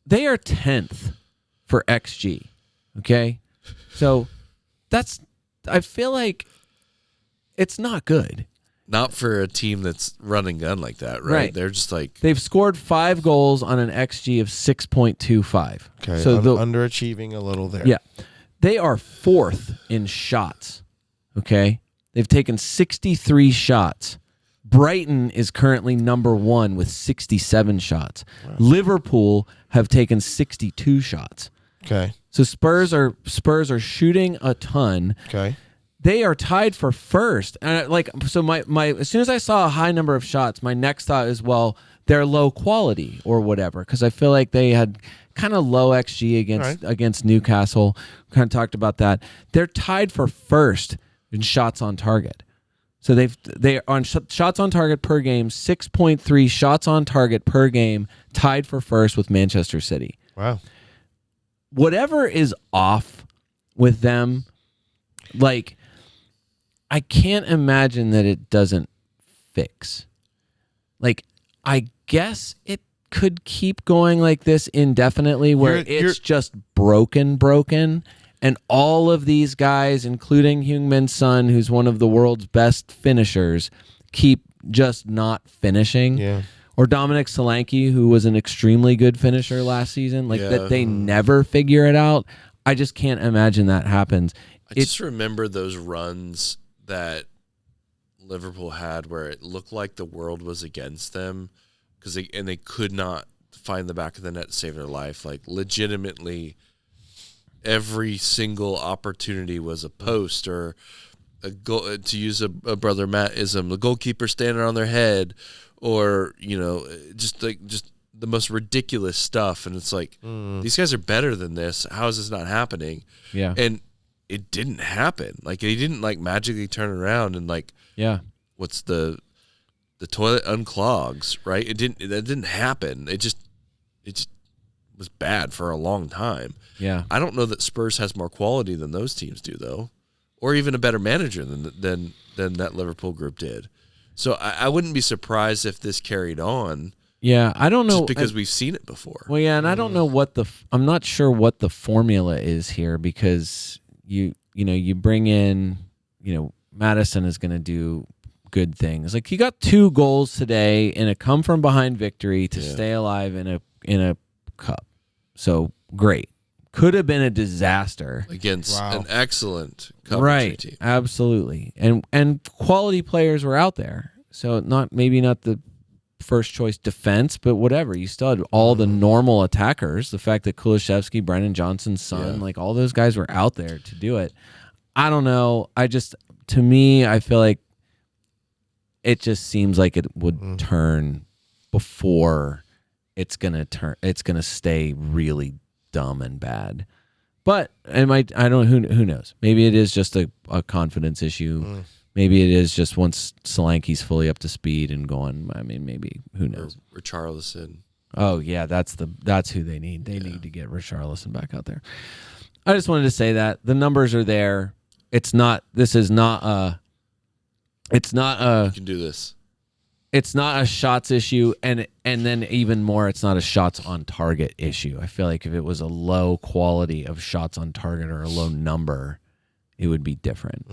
they are 10th for XG. Okay, so I feel like it's not good. Not for a team that's running gun like that, right? They're just like they've scored 5 goals on an XG of 6.25. Okay, so underachieving a little there. Yeah, they are 4th in shots. Okay, they've taken 63 shots. Brighton is currently number 1 with 67 shots. Wow. Liverpool have taken 62 shots. Okay. So Spurs are shooting a ton. Okay. They are tied for first. And my as soon as I saw a high number of shots, my next thought is, well, they're low quality or whatever, because I feel like they had kind of low XG against Newcastle. Kind of talked about that. They're tied for first in shots on target. So they on shots on target per game, 6.3 shots on target per game, tied for first with Manchester City. Wow. Whatever is off with them, like, I can't imagine that it doesn't fix. Like, I guess it could keep going like this indefinitely, where it's just broken. And all of these guys, including Heung-min Son, who's one of the world's best finishers, keep just not finishing. Yeah. Or Dominic Solanke, who was an extremely good finisher last season, that they never figure it out. I just can't imagine that happens. I just remember those runs that Liverpool had where it looked like the world was against them because they could not find the back of the net to save their life. Like, legitimately, every single opportunity was a post or a goal, to use a brother Mattism, the goalkeeper standing on their head, or just the most ridiculous stuff. And it's like, these guys are better than this. How is this not happening? Yeah, and it didn't happen. Like, he didn't magically turn around and what's the toilet unclogs, right? That didn't happen. It just was bad for a long time. Yeah. I don't know that Spurs has more quality than those teams do, though, or even a better manager than that Liverpool group did. So I wouldn't be surprised if this carried on. Yeah, I don't know. Just because we've seen it before. Well, yeah, and I don't know I'm not sure what the formula is here, because you bring in, Madison is going to do good things. Like, he got 2 goals today in a come from behind victory to stay alive in a cup. So great. Could have been a disaster against an excellent right team. Absolutely. And quality players were out there. So maybe not the first choice defense, but whatever. You still had all the normal attackers. The fact that Kulusevski, Brennan Johnson's son, all those guys were out there to do it. I don't know. To me, I feel like it just seems like it would turn before it's gonna stay really dumb and bad. But it might. I don't. Who knows? Maybe it is just a confidence issue. Maybe it is just once Solanke's fully up to speed and going. I mean, maybe, who knows? Or Richarlison. Oh yeah, that's who they need. They need to get Richarlison back out there. I just wanted to say that the numbers are there. It's not. This is not a. It's not a. You can do this. It's not a shots issue, and then even more, it's not a shots on target issue. I feel like if it was a low quality of shots on target or a low number, it would be different.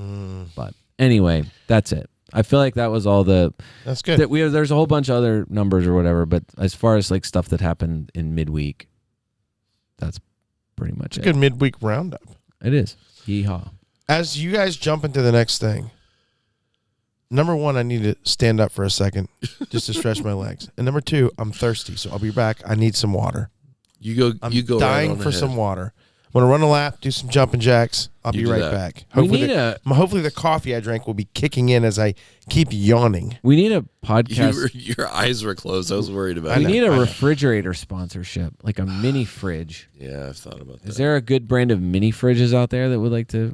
But anyway, that's it. I feel like that was all the. That's good. There's a whole bunch of other numbers or whatever, but as far as stuff that happened in midweek, that's pretty much it's a good midweek roundup. It is. Yeehaw. As you guys jump into the next thing. Number 1, I need to stand up for a second just to stretch my legs. And number 2, I'm thirsty, so I'll be back. I need some water. I'm dying right for some water. I'm going to run a lap, do some jumping jacks. I'll be right back. Hopefully the coffee I drank will be kicking in as I keep yawning. We need a podcast. Your eyes were closed. I was worried about it. We need a refrigerator sponsorship, like a mini fridge. Yeah, I've thought about that. Is there a good brand of mini fridges out there that would like to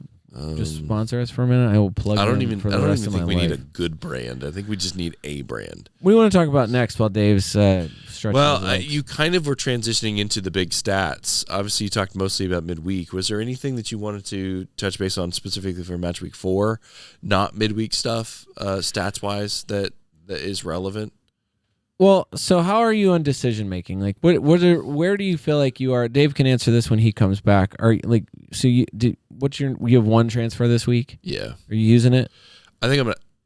just sponsor us for a minute? I will plug. I don't even think we need a good brand. I think we just need a brand. What do you want to talk about next while Dave's stretching? Well, you kind of were transitioning into the big stats. Obviously, you talked mostly about midweek. Was there anything that you wanted to touch base on specifically for match week 4, not midweek stuff, stats wise, that is relevant? Well, so how are you on decision making? Like, where do you feel like you are? Dave can answer this when he comes back. Are like, so you have one transfer this week? Yeah. Are you using it? I think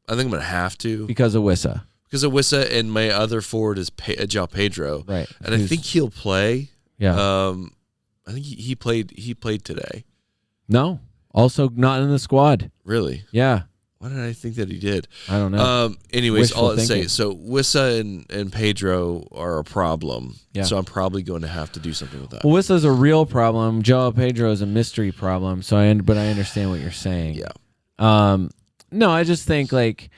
I'm gonna have to because of Wissa. Because of Wissa, and my other forward is João Pedro, right? And I think he'll play. Yeah. I think he played. He played today. No, also not in the squad. Really? Yeah. Why did I think that he did? I don't know. Anyways, all I'll say, so Wissa and Pedro are a problem. Yeah. So I'm probably going to have to do something with that. Well, Wissa's a real problem. João Pedro is a mystery problem. But I understand what you're saying. Yeah. No, I just think like,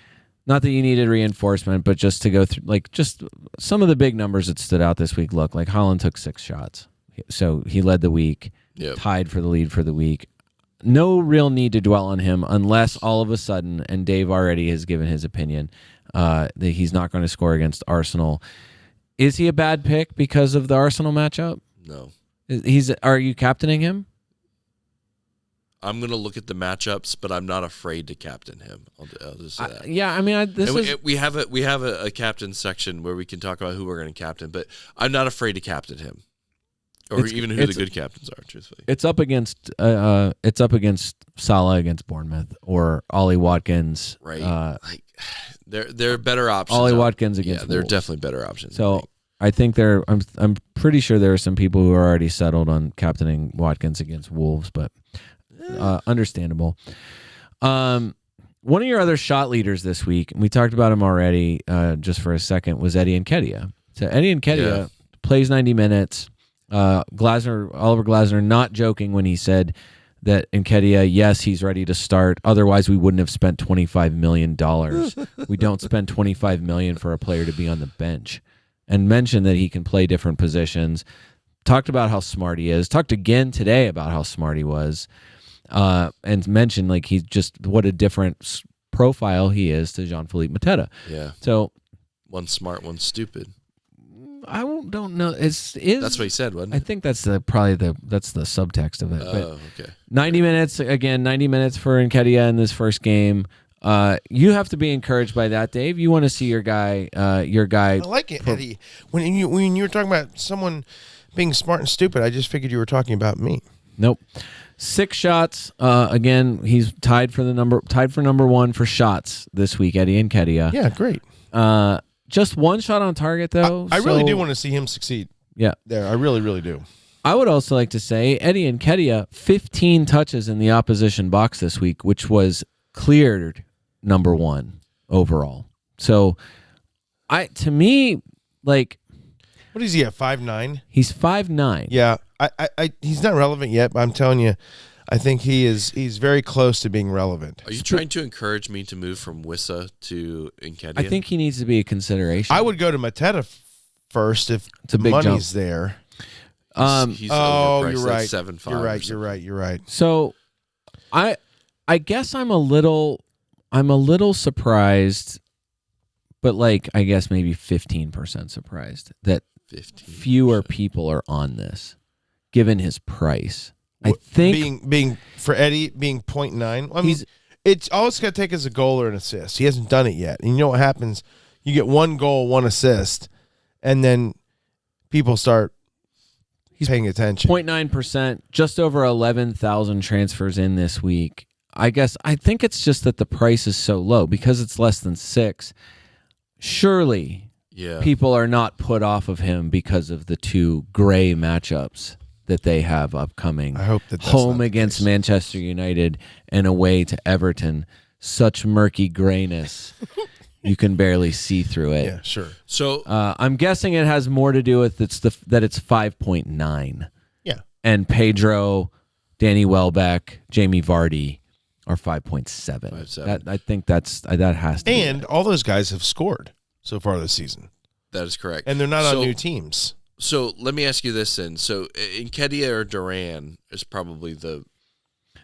not that you needed reinforcement, but just to go through like just some of the big numbers that stood out this week. Look, like Haaland took 6 shots, so he led the week. Yep. Tied for the lead for the week. No real need to dwell on him unless all of a sudden, and Dave already has given his opinion, that he's not going to score against Arsenal. Is he a bad pick because of the Arsenal matchup? No. Are you captaining him? I'm going to look at the matchups, but I'm not afraid to captain him. I'll just say that. Yeah, I mean, we have a captain section where we can talk about who we're going to captain, but I'm not afraid to captain him. Or even who the good captains are, truthfully. It's up against Salah against Bournemouth or Ollie Watkins. Right. They're better options. Ollie Watkins against they're Wolves. definitely better options. So I think I'm pretty sure there are some people who are already settled on captaining Watkins against Wolves, but understandable. One of your other shot leaders this week, and we talked about him already just for a second, was Eddie Nketiah. So Eddie Nketiah plays 90 minutes. Oliver Glasner not joking when he said that Nketiah, yes, he's ready to start. Otherwise, we wouldn't have spent $25 million. We don't spend $25 million for a player to be on the bench. And mentioned that he can play different positions. Talked about how smart he is. Talked again today about how smart he was. And mentioned like he's just what a different profile he is to Jean-Philippe Mateta. Yeah. So one's smart, one's stupid. I don't know. That's what he said, wasn't it? I think that's probably the subtext of it. Okay. 90 minutes again. 90 minutes for Nketiah in this first game. You have to be encouraged by that, Dave. You want to see your guy. I like it, Eddie. When you were talking about someone being smart and stupid, I just figured you were talking about me. Nope. 6 shots. Again, he's tied for number 1 for shots this week. Eddie Nketiah. Yeah, great. Just 1 shot on target, though. I really do want to see him succeed. Yeah. There, I really, really do. I would also like to say Eddie Nketiah, 15 touches in the opposition box this week, which was cleared number 1 overall. So, to me, like... What is he at, 5'9"? He's 5'9". Yeah, he's not relevant yet, but I'm telling you, I think he's very close to being relevant. Are you trying to encourage me to move from Wissa to Nketiah? I think he needs to be a consideration. I would go to Mateta first if the money's there. He's overpriced, you're right. 7.5. You're right. So, I guess I'm a little surprised, but like I guess maybe 15% surprised that 15%. Fewer people are on this, given his price. I think being for Eddie being 0.9. I mean, it's all it's going to take is a goal or an assist. He hasn't done it yet, and you know what happens? You get 1 goal, 1 assist, and then people start paying attention. 0.9%, just over 11,000 transfers in this week. I think it's just that the price is so low because it's less than 6. Surely, people are not put off of him because of the 2 gray matchups that they have upcoming. I hope that's home against Manchester United and away to Everton. Such murky grayness. You can barely see through it. Yeah, sure. So I'm guessing it has more to do with that it's 5.9. Yeah. And Pedro, Danny Welbeck, Jamie Vardy are 5.7. I think that has to And all those guys have scored so far this season. That is correct. And they're not on new teams. So let me ask you this then. So Nketiah or Duran is probably the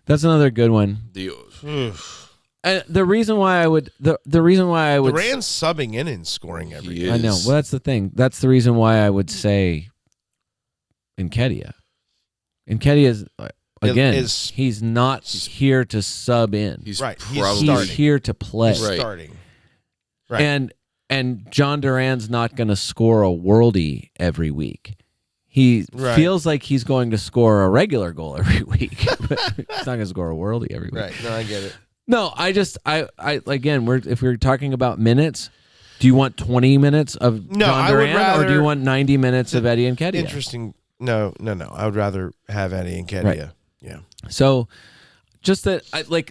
That's another good one. The reason why I would Duran's subbing in and scoring every game. I know. Well, that's the thing. That's the reason why I would say Nketiah. Nketiah is again. He's not here to sub in. He's He's here to play. He's starting. Right. And John Duran's not going to score a worldie every week. He feels like he's going to score a regular goal every week. But he's not going to score a worldie every week. Right. No, I get it. No, again, if we're talking about minutes, do you want 20 minutes of John Duran or do you want 90 minutes of Eddie Nketiah? Interesting. No. I would rather have Eddie Nketiah. Right. Yeah. So, just that,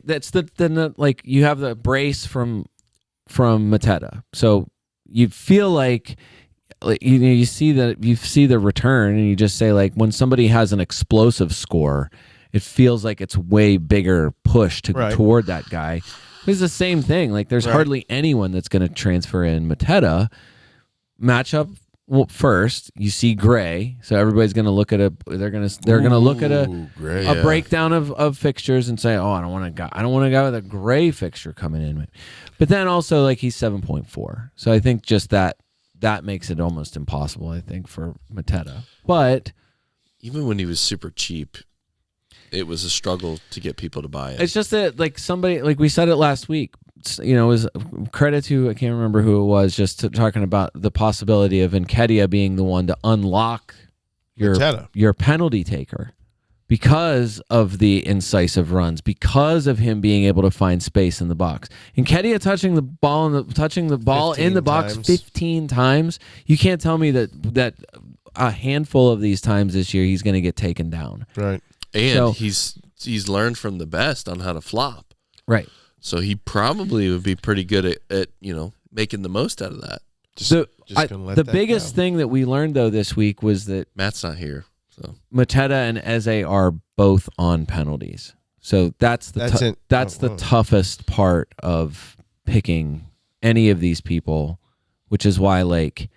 that's the you have the brace from Mateta. So you feel like you see the return, and you just say like when somebody has an explosive score, it feels like it's way bigger push toward that guy. It's the same thing. Like there's hardly anyone that's going to transfer in Mateta. Matchup first, you see Gray, so everybody's going to look at they're going to look at a breakdown of fixtures and say, oh, I don't want a guy with a Gray fixture coming in. But then also like he's 7.4, so I think just that makes it almost impossible. I think for Mateta, but even when he was super cheap, it was a struggle to get people to buy it. It's just that, like somebody, like we said it last week, it was credit to, I can't remember who it was, just talking about the possibility of Nketiah being the one to unlock your penalty taker because of the incisive runs, because of him being able to find space in the box. Nketiah touching the ball in the box 15 times. You can't tell me that a handful of these times this year he's going to get taken down. Right. And he's learned from the best on how to flop. Right. So he probably would be pretty good at making the most out of that. The biggest thing that we learned though this week was that Matt's not here. So Mateta and Eze are both on penalties. So that's the toughest part of picking any of these people, which is why like,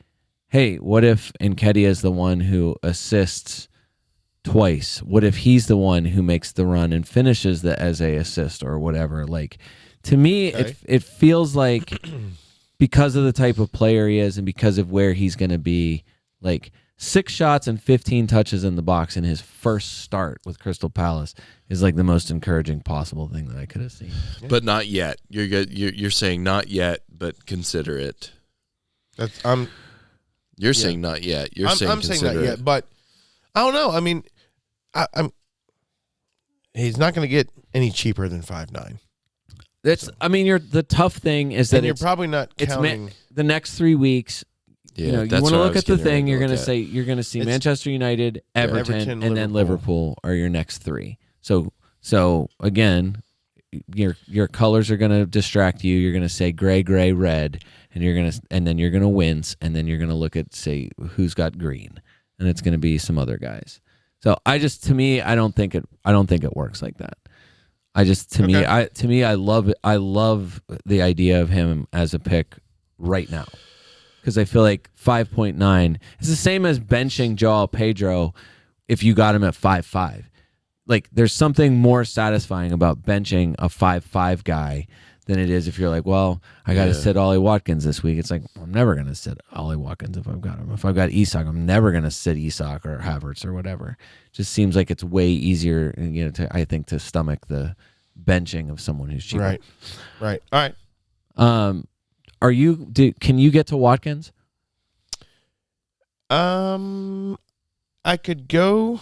hey, what if Nketiah is the one who assists twice? What if he's the one who makes the run and finishes the Eze assist or whatever? Like, to me, it feels like because of the type of player he is and because of where he's going to be, like 6 shots and 15 touches in the box in his first start with Crystal Palace is like the most encouraging possible thing that I could have seen. Yeah. But not yet. You're saying not yet, but consider it. You're saying not yet. I'm saying not yet, but I don't know. I mean, he's not going to get any cheaper than 5.9. The tough thing is that you're probably not counting the next 3 weeks. Yeah, you want to look at the thing. You're going to see Manchester United, Everton, and then Liverpool are your next 3. So again, your colors are going to distract you. You're going to say gray, red, and then you're going to wince, and then you're going to look at say who's got green, and it's going to be some other guys. So I don't think it works like that. I love it. I love the idea of him as a pick right now because I feel like 5.9 is the same as benching Joao Pedro if you got him at 5.5. Like there's something more satisfying about benching a 5.5 guy than it is if you're like, well, I got to sit Ollie Watkins this week. It's like, I'm never going to sit Ollie Watkins if I've got him. If I've got Isak, I'm never going to sit Isak or Havertz or whatever. It just seems like it's way easier, I think, to stomach the benching of someone who's cheaper. Right. All right. Can you get to Watkins? I could go.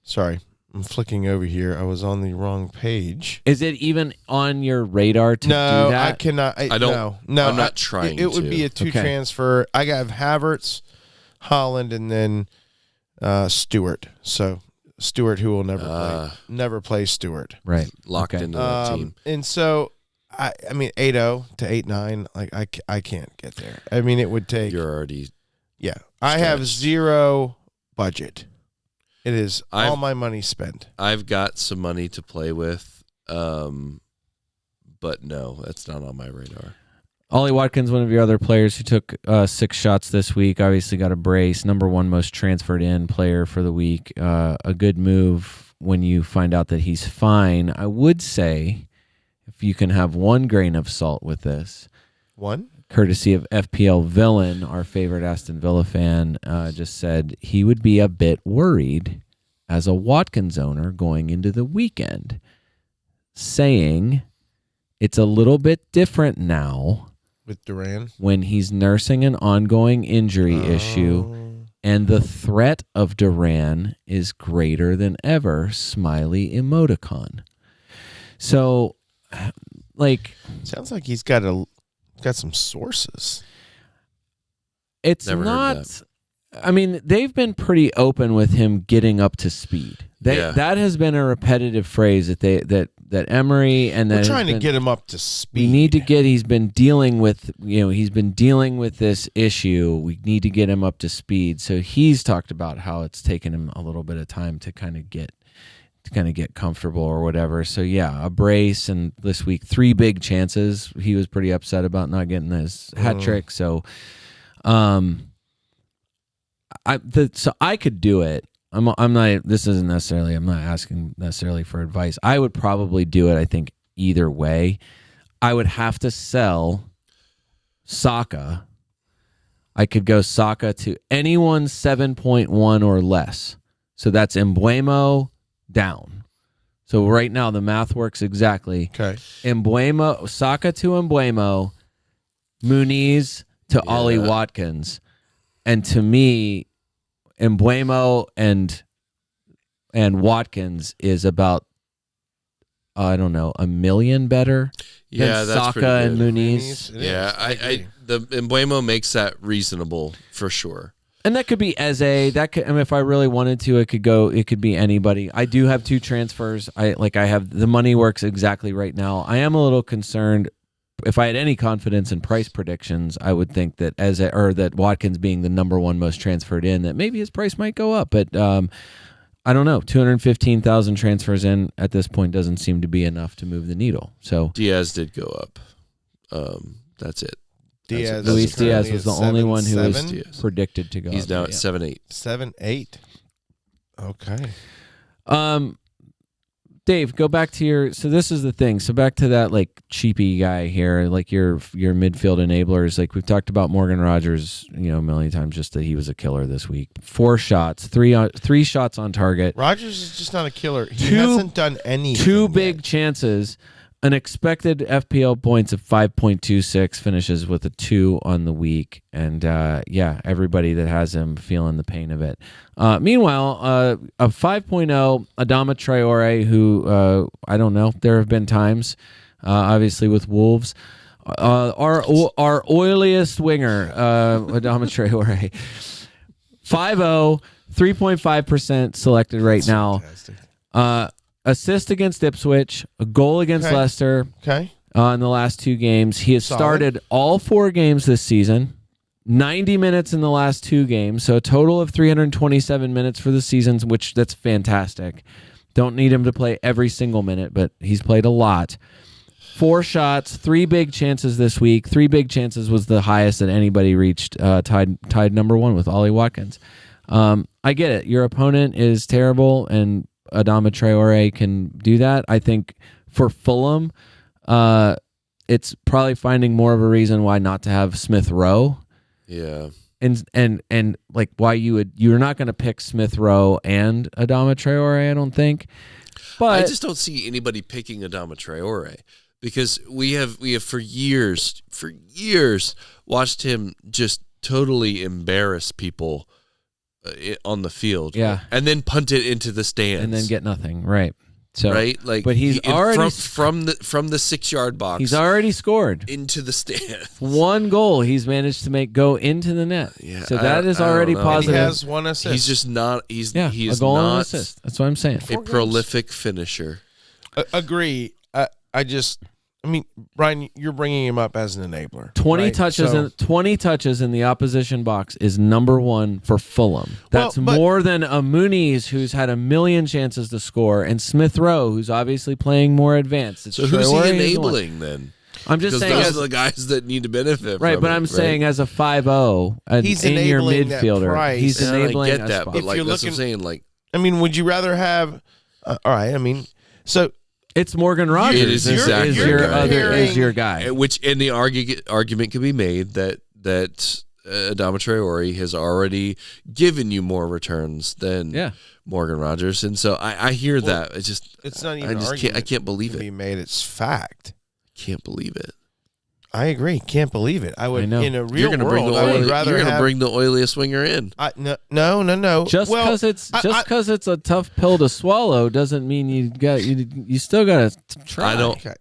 Sorry. I'm flicking over here. I was on the wrong page. Is it even on your radar to do that? No, I cannot. No, I'm not trying It would be a 2 transfer. I got Havertz, Holland, and then Stewart. So Stewart, who will never play Stewart. Right. Locked into that team. And so, I mean, 8.0 to 8.9, like I can't get there. I mean, it would take. You're already. Yeah. I have zero budget. It is all my money spent. I've got some money to play with, but no, that's not on my radar. Ollie Watkins, one of your other players who took 6 shots this week, obviously got a brace. Number 1 most transferred in player for the week. A good move when you find out that he's fine. I would say, if you can have one grain of salt with this, one courtesy of FPL Villain, our favorite Aston Villa fan, just said he would be a bit worried as a Watkins owner going into the weekend, saying it's a little bit different now with Duran when he's nursing an ongoing injury issue, and the threat of Duran is greater than ever. Smiley emoticon. So, sounds like he's got some sources. It's Never not. I mean, they've been pretty open with him getting up to speed. That has been a repetitive phrase that Emery and that we're trying to get him up to speed. We need to get. He's been dealing with this issue. We need to get him up to speed. So he's talked about how it's taken him a little bit of time to kind of get comfortable or whatever. So yeah, a brace, and this week 3 big chances. He was pretty upset about not getting his hat trick. So, I could do it. I'm not. This isn't necessarily. I'm not asking necessarily for advice. I would probably do it. I think either way, I would have to sell Saka. I could go Saka to anyone 7.1 or less. So that's Embuemo down. So right now the math works exactly. Okay. Saka to Embuemo, Muniz to Ollie Watkins, and to me, Embuemo and Watkins is about, I don't know, $1 million better than Saka and Muniz. The Embuemo makes that reasonable for sure. And that could be Eze. If I really wanted to, it could be anybody. I do have 2 transfers. I have the money works exactly right now. I am a little concerned. If I had any confidence in price predictions, I would think that that Watkins being the number 1 most transferred in, that maybe his price might go up. But I don't know. 215,000 transfers in at this point doesn't seem to be enough to move the needle. So Diaz did go up. That's it. Luis Diaz was the only one who was predicted to go. He's now at 7.8. 7.8. Okay. Dave, go back to so this is the thing. So back to that cheapy guy here, your midfield enablers. We've talked about Morgan Rogers, a million times, just that he was a killer this week. 4 shots, 3 shots on target. Rogers is just not a killer. He hasn't done anything. 2 big chances. An expected FPL points of 5.26, finishes with a 2 on the week. And everybody that has him feeling the pain of it. Meanwhile, a 5.0 Adama Traore, who I don't know. There have been times, obviously with Wolves. Our oiliest winger, Adama Traore, 5.0, 3.5% selected right now. Fantastic. Assist against Ipswich, a goal against Leicester. Okay. In the last 2 games. He has started all 4 games this season, 90 minutes in the last 2 games, so a total of 327 minutes for the season, which that's fantastic. Don't need him to play every single minute, but he's played a lot. 4 shots, 3 big chances this week. 3 big chances was the highest that anybody reached, tied number 1 with Ollie Watkins. I get it. Your opponent is terrible, and Adama Traore can do that. I think for Fulham, it's probably finding more of a reason why not to have Smith Rowe. Yeah. And why you're not going to pick Smith Rowe and Adama Traore, I don't think. But I just don't see anybody picking Adama Traore, because we have for years watched him just totally embarrass people on the field, and then punt it into the stands, and then get nothing, right? So, right, but he's already from the 6-yard box. He's already scored into the stands. 1 goal he's managed to make go into the net. Yeah, so that is already positive. And he has 1 assist. He's just not. He's a goal and an not assist. That's what I'm saying. a prolific finisher. Agree. I mean, Brian, you're bringing him up as an enabler. 20 touches in the opposition box is number 1 for Fulham. That's more than a Muniz, who's had 1 million chances to score, and Smith Rowe, who's obviously playing more advanced. So who's he enabling then? I'm just saying, those are the guys that need to benefit. Right, from but it, I'm saying as a 5-0, he's in your enabling that midfielder, price. he's enabling I get that, spot. but that's what I'm saying. I mean, would you rather have All right. I mean, so it's Morgan Rogers. It is exactly is your guy. Which in the argument can be made that Adama Traore has already given you more returns than Morgan Rogers, and so I hear that. It's not even. I can't believe it. Be made. It's fact. Can't believe it. I agree. Can't believe it. I would in a real you're gonna world. I would rather you're going to bring the oiliest winger in. No. Just because it's a tough pill to swallow doesn't mean you still got to try.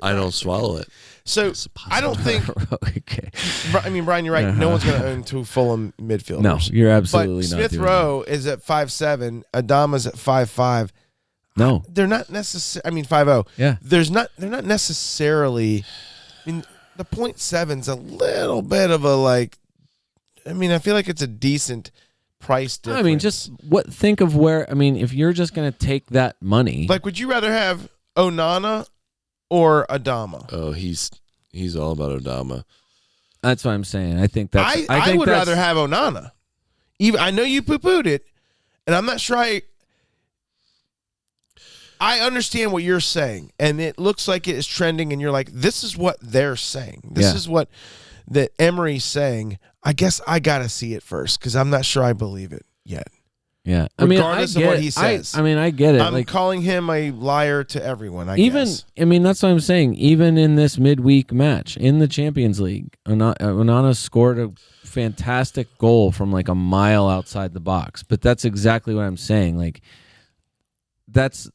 I don't swallow it. So I don't think. Okay. I mean, Brian, you're right. No one's going to own two Fulham midfielders. No, you're absolutely but not. Smith Rowe is at 5'7". Adama's at 5'5". No, they're not necessarily. I mean, 5'0". Yeah, they're not necessarily. I mean, the 0.7's a little bit of a like. I mean, I feel like it's a decent price difference. I mean, just think of where. I mean, if you're just going to take that money, like, would you rather have Onana or Adama? Oh, he's all about Adama. That's what I'm saying. I think that's. I would rather have Onana. Even I know you poo-pooed it, and I'm not sure I understand what you're saying, and it looks like it is trending, and you're like, this is what they're saying. This is what that Emery's saying. I guess I got to see it first because I'm not sure I believe it yet. Yeah. Regardless of what he says. I get it. I'm calling him a liar to everyone, I guess. I mean, that's what I'm saying. Even in this midweek match in the Champions League, Onana scored a fantastic goal from like a mile outside the box. But that's exactly what I'm saying. Like, that's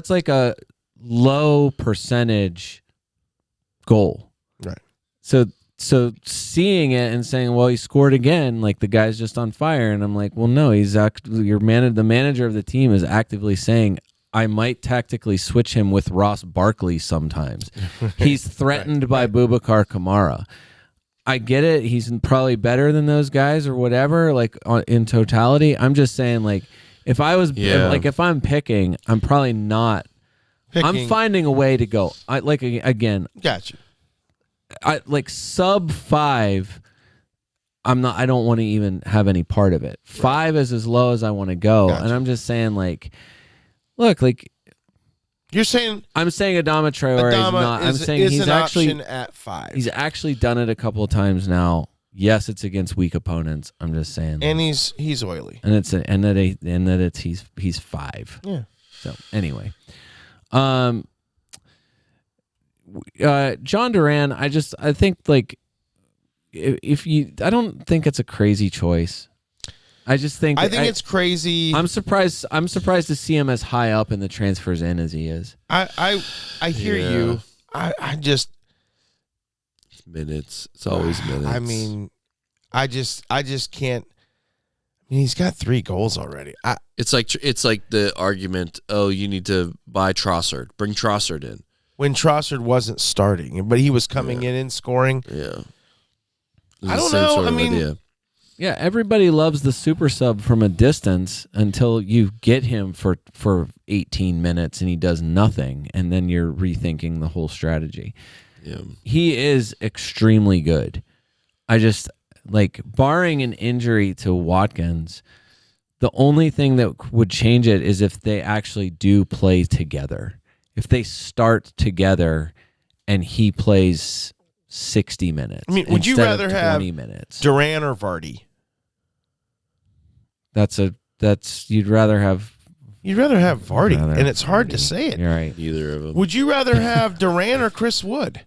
like a low percentage goal. Right. So seeing it and saying, well, he scored again, like the guy's just on fire, and I'm like, well, no, the manager of the team is actively saying, I might tactically switch him with Ross Barkley sometimes. He's threatened by Boubacar Kamara. I get it. He's probably better than those guys or whatever, like in totality. I'm just saying, like, if I'm picking, I'm probably not. I'm finding a way to go. Gotcha. I like sub 5. I don't want to even have any part of it. 5 is as low as I want to go, and I'm just saying, like, look, like you're saying. I'm saying Adama Traore is not. I'm saying he's an actually option at 5. He's actually done it a couple of times now. Yes, it's against weak opponents. I'm just saying, and he's oily, and he's 5. Yeah. So anyway, John Duran, I think like I don't think it's a crazy choice. I think it's crazy. I'm surprised to see him as high up in the transfers in as he is. I hear you. I just minutes. It's always minutes. I mean, I just can't. I mean, he's got 3 goals already. It's like the argument. Oh, you need to buy Trossard. Bring Trossard in. When Trossard wasn't starting, but he was coming in and scoring. Yeah. I don't know. I mean, idea. Yeah, everybody loves the super sub from a distance until you get him for 18 minutes and he does nothing, and then you're rethinking the whole strategy. Yeah. He is extremely good. I just, like, barring an injury to Watkins, the only thing that would change it is if they actually do play together. If they start together and he plays 60 minutes. I mean, would you rather have minutes. Duran or Vardy? You'd rather have Vardy, and it's hard to say it. You're right. Either of them. Would you rather have Duran or Chris Wood?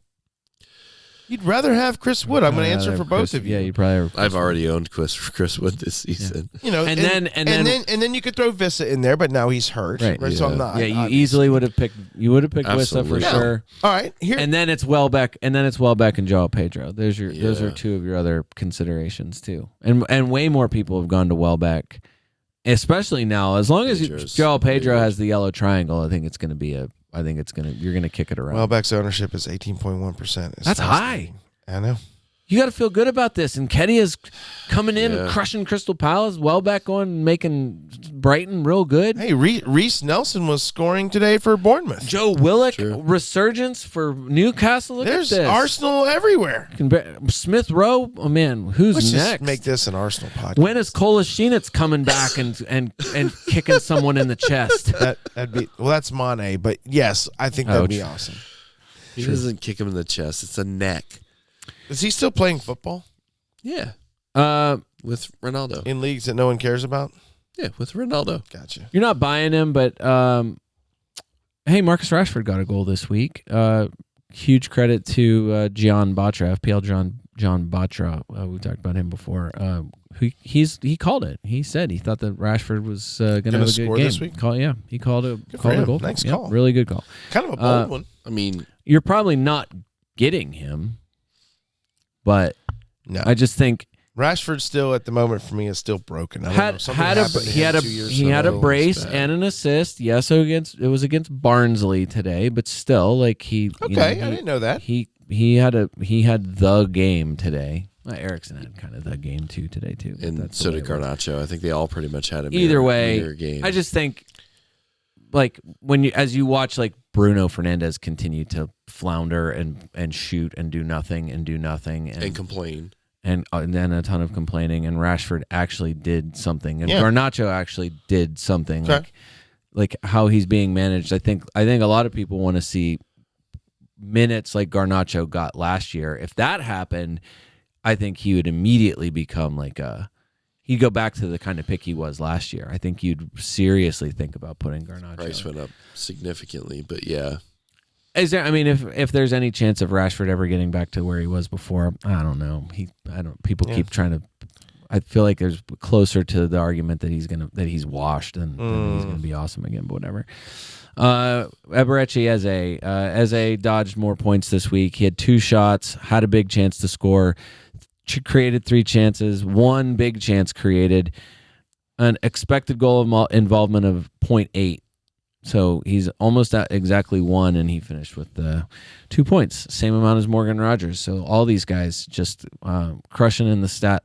You'd rather have Chris Wood. I'm going to answer for both of you. Yeah, you'd probably have I've already owned Chris Wood this season. Yeah. You know, and then you could throw Vissa in there, but now he's hurt. Right. Yeah. So I'm not. Yeah, you easily would have picked. You would have picked Vissa for sure. All right, here. And then it's Welbeck, and Joao Pedro. Those are 2 of your other considerations too. And way more people have gone to Welbeck, especially now. As long as Joao Pedro has the yellow triangle, I think it's going to be you're going to kick it around. Welbeck's ownership is 18.1%. That's high. I know. You got to feel good about this. And Kedia's coming in and crushing Crystal Palace. Welbeck going making Brighton real good. Hey, Reece Nelson was scoring today for Bournemouth. Joe Willock resurgence for Newcastle. Look There's at this. Arsenal everywhere. Smith Rowe. Oh man, who's Let's next? Just make this an Arsenal podcast. When is Kolasinac coming back and kicking someone in the chest? That'd be that's Mane, but yes, I think that'd be awesome. He doesn't kick him in the chest; it's a neck. Is he still playing football? Yeah. With Ronaldo. In leagues that no one cares about? Yeah, with Ronaldo. Gotcha. You're not buying him, but hey, Marcus Rashford got a goal this week. Huge credit to Gian Batra, FPL John Batra. We talked about him before. He called it. He said he thought that Rashford was going to have a good game. This week? He called a goal. Nice call. Really good call. Kind of a bold one. I mean, you're probably not getting him, but no. I just think Rashford still at the moment for me is still broken. He had a brace and an assist. Yes, it was against Barnsley today, but still, like I didn't know that. He had the game today. Ericsson had kind of the game today too, and so did Garnacho. I think they all pretty much had a either way game. I just think, like as you watch like Bruno Fernandes continue to flounder and shoot and do nothing and complain. And then a ton of complaining, and Rashford actually did something, and Garnacho actually did something, like how he's being managed. I think a lot of people want to see minutes like Garnacho got last year. If that happened, I think he would immediately become he'd go back to the kind of pick he was last year. I think you'd seriously think about putting Garnacho. Price went up significantly, but yeah. Is there? I mean, if there's any chance of Rashford ever getting back to where he was before, I don't know. People keep trying to. I feel like there's closer to the argument that he's washed and he's gonna be awesome again. But whatever. Eberechi Eze dodged more points this week. He had 2 shots, had a big chance to score, created 3 chances, 1 big chance created, an expected goal involvement of 0.8. So he's almost at exactly 1, and he finished with 2 points, same amount as Morgan Rogers. So all these guys just crushing in the stat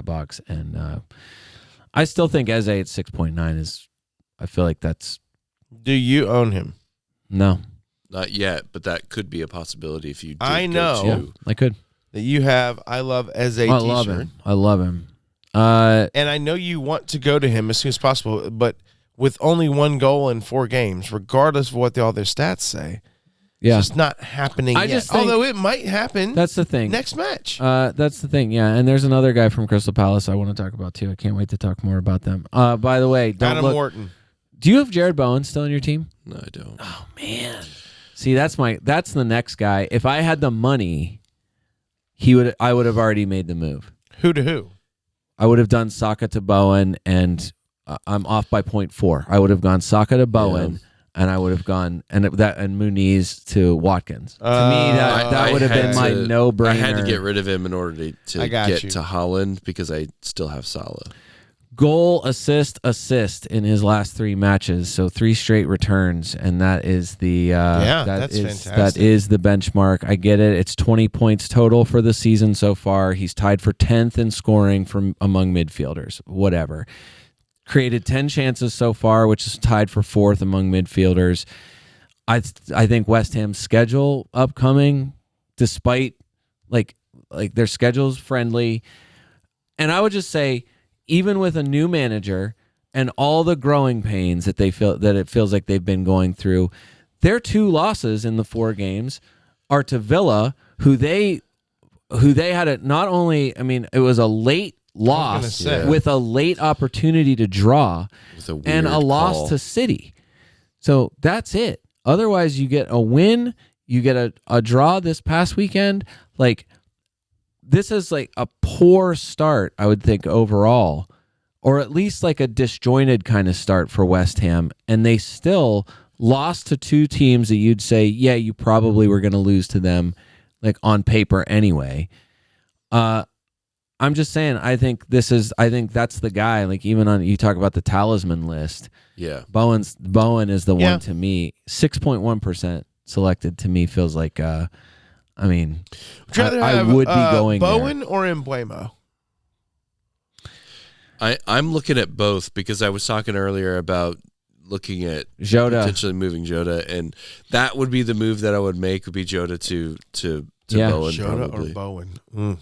box, and I still think Eze at 6.9 is. I feel like that's. Do you own him? No, not yet, but that could be a possibility if you. I know I could. That you have. I love Eze. I love him. I love him. And I know you want to go to him as soon as possible, but. With only 1 goal in 4 games, regardless of what all their stats say, it's just not happening yet. Although it might happen. That's the thing. Next match. That's the thing. Yeah, and there's another guy from Crystal Palace I want to talk about too. I can't wait to talk more about them. By the way, Adam Morton. Do you have Jared Bowen still in your team? No, I don't. Oh man. See, that's the next guy. If I had the money, I would have already made the move. Who to who? I would have done Saka to Bowen, and I'm off by 0.4. I would have gone Saka to Bowen, and I would have gone and Muniz to Watkins. To me, that would have been my no-brainer. I had to get rid of him in order to get to Holland because I still have Salah. Goal, assist in his last 3 matches, so 3 straight returns, and that is the that's fantastic. That is the benchmark. I get it. It's 20 points total for the season so far. He's tied for 10th in scoring from among midfielders. Whatever. Created 10 chances so far, which is tied for 4th among midfielders. I think West Ham's schedule upcoming, despite like their schedule's friendly, and I would just say, even with a new manager and all the growing pains that it feels like they've been going through, their 2 losses in the 4 games are to Villa, who they had it not only. I mean, it was a late loss with a late opportunity to draw and a loss to City. So that's it. Otherwise, you get a win, you get a draw this past weekend. Like, this is like a poor start, I would think, overall, or at least like a disjointed kind of start for West Ham. And they still lost to 2 teams that you'd say, yeah, you probably were going to lose to them, like on paper anyway. I'm just saying, I think that's the guy. Like, even on, you talk about the talisman list. Yeah. Bowen is the one to me. 6.1% selected to me feels like I mean, Would you rather I have, would be going Bowen or Embuemo? I'm looking at both because I was talking earlier about looking at Jota. potentially moving Jota, and that would be the move that I would make would be Jota to Yeah. Bowen Jota probably. or Bowen?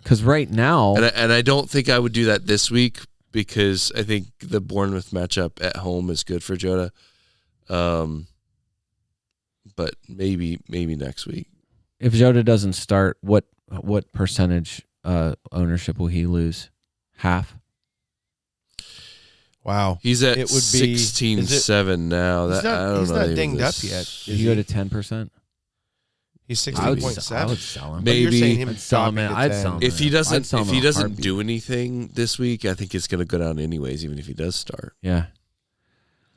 Because right now, And I don't think I would do that this week because I think the Bournemouth matchup at home is good for Jota. But maybe next week. if Jota doesn't start, what percentage ownership will he lose? Half? Wow. He's at It would be 16.7 now. He's I don't not, he's know not that dinged up this- yet. If you go to 10%? He's I would 16.7. sell him. Maybe- You're saying him I'd sell him, dropping to I'd 10. sell him. If he I'd doesn't sell him if he in a doesn't heartbeat. do anything this week, I think it's going to go down anyways, even if he does start. Yeah.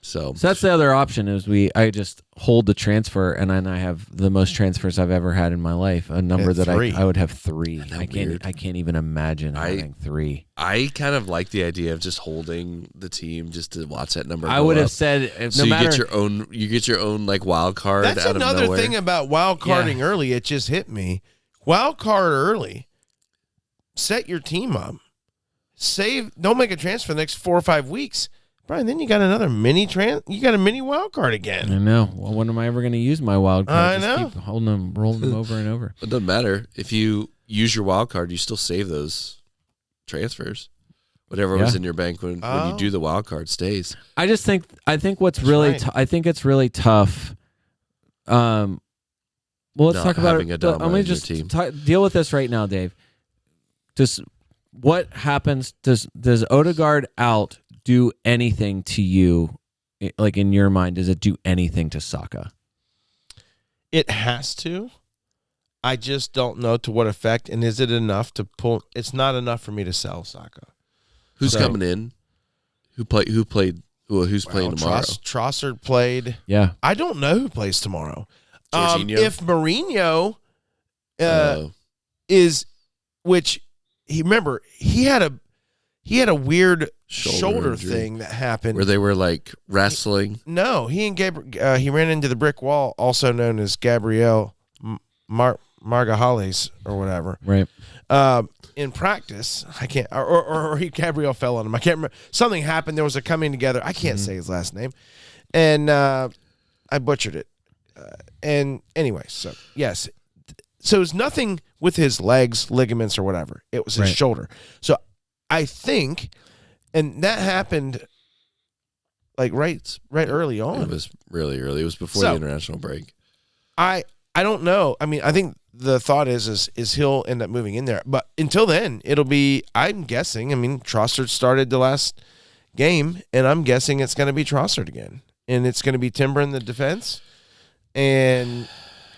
So So that's the other option is I just hold the transfer and then I have the most transfers I've ever had in my life. A number At that three. I would have 3. Isn't that I weird? can't even imagine having 3. I kind of like the idea of just holding the team just to watch that number. I go would have up. said if So no you matter get your own like wild card That's out of another nowhere. thing about wild carding early. It just hit me. Wild card early. Set your team up. Don't make a transfer for the next 4 or 5 weeks. Brian, then you got another you got a mini wild card again. I know. Well, when am I ever going to use my wild card? I Just know. keep holding them, rolling them over and over. It doesn't matter if you use your wild card, you still save those transfers. Whatever was Yeah. in your bank when you do the wild card stays. I think what's really right. I think it's really tough. Well, let's Not talk about having it. a Dama Let me in your just team. deal with this right now, Dave. What happens? Does Odegaard out do anything to you? Like in your mind, does it do anything to Saka? It has to. I just don't know to what effect, and is it enough to pull? It's not enough for me to sell Saka. Who's So- coming in? Who's playing tomorrow? Trossard played. Yeah, I don't know who plays tomorrow. Jorginho? If Mourinho is, which he had a weird shoulder injury. thing that happened. Where they were like wrestling. No, he and Gabriel, he ran into the brick wall, also known as Gabriel Margahales or whatever. right. In practice, I can't, or Gabriel fell on him. I can't remember. Something happened. There was a coming together. I can't say his last name, and I butchered it. And anyway, so yes, so it was nothing with his legs, ligaments, or whatever. It was his Right. shoulder. So I think, and that happened like right early on. It was really early. It was before So- the international break. I don't know. I mean, I think the thought is he'll end up moving in there. But until then, it'll be, I'm guessing, I mean, Trossard started the last game, and I'm guessing it's going to be Trossard again. And it's going to be Timber in the defense. And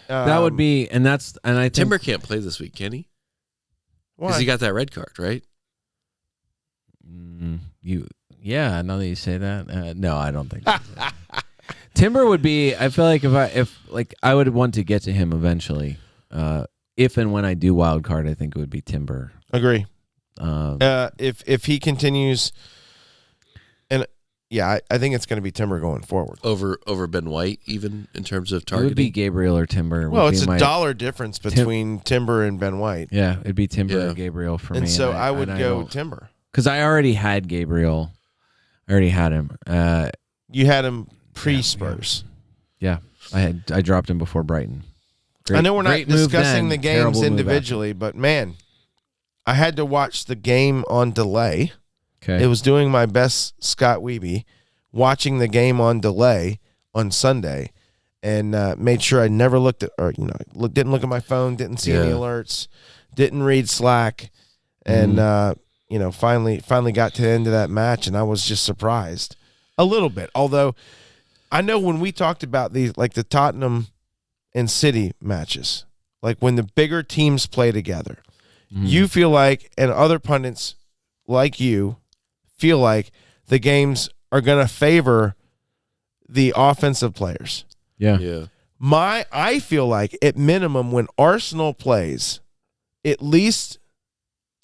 That would be, and I think Timber can't play this week, can he? Because why? he got that red card, right? Yeah, now that you say that, no, I don't think so. Timber would be. I feel like if I would want to get to him eventually. If and when I do wild card, I think it would be Timber. Agree. If he continues, and yeah, I think it's going to be Timber going forward. Over Ben White, even in terms of It would be targeting. Gabriel or Timber. Well, would it's be a dollar difference between Timber and Ben White. Yeah, it'd be Timber Yeah. or Gabriel for me. And so I would go Timber. because I already had Gabriel. I already had him. You had him pre-Spurs. Yeah, I dropped him before Brighton. I know we're not great move discussing then, the terrible games move individually, but man, I had to watch the game on delay. after. Okay. It was doing my best Scott Wiebe, watching the game on delay on Sunday, and made sure I never looked at, or didn't look at my phone, didn't see any Yeah. alerts, didn't read Slack, and finally got to the end of that match, and I was just surprised a little bit. Although I know when we talked about these, like the Tottenham and City matches, like when the bigger teams play together, you feel like, and other pundits like you feel like the games are going to favor the offensive players. Yeah. Yeah. I feel like at minimum when Arsenal plays, at least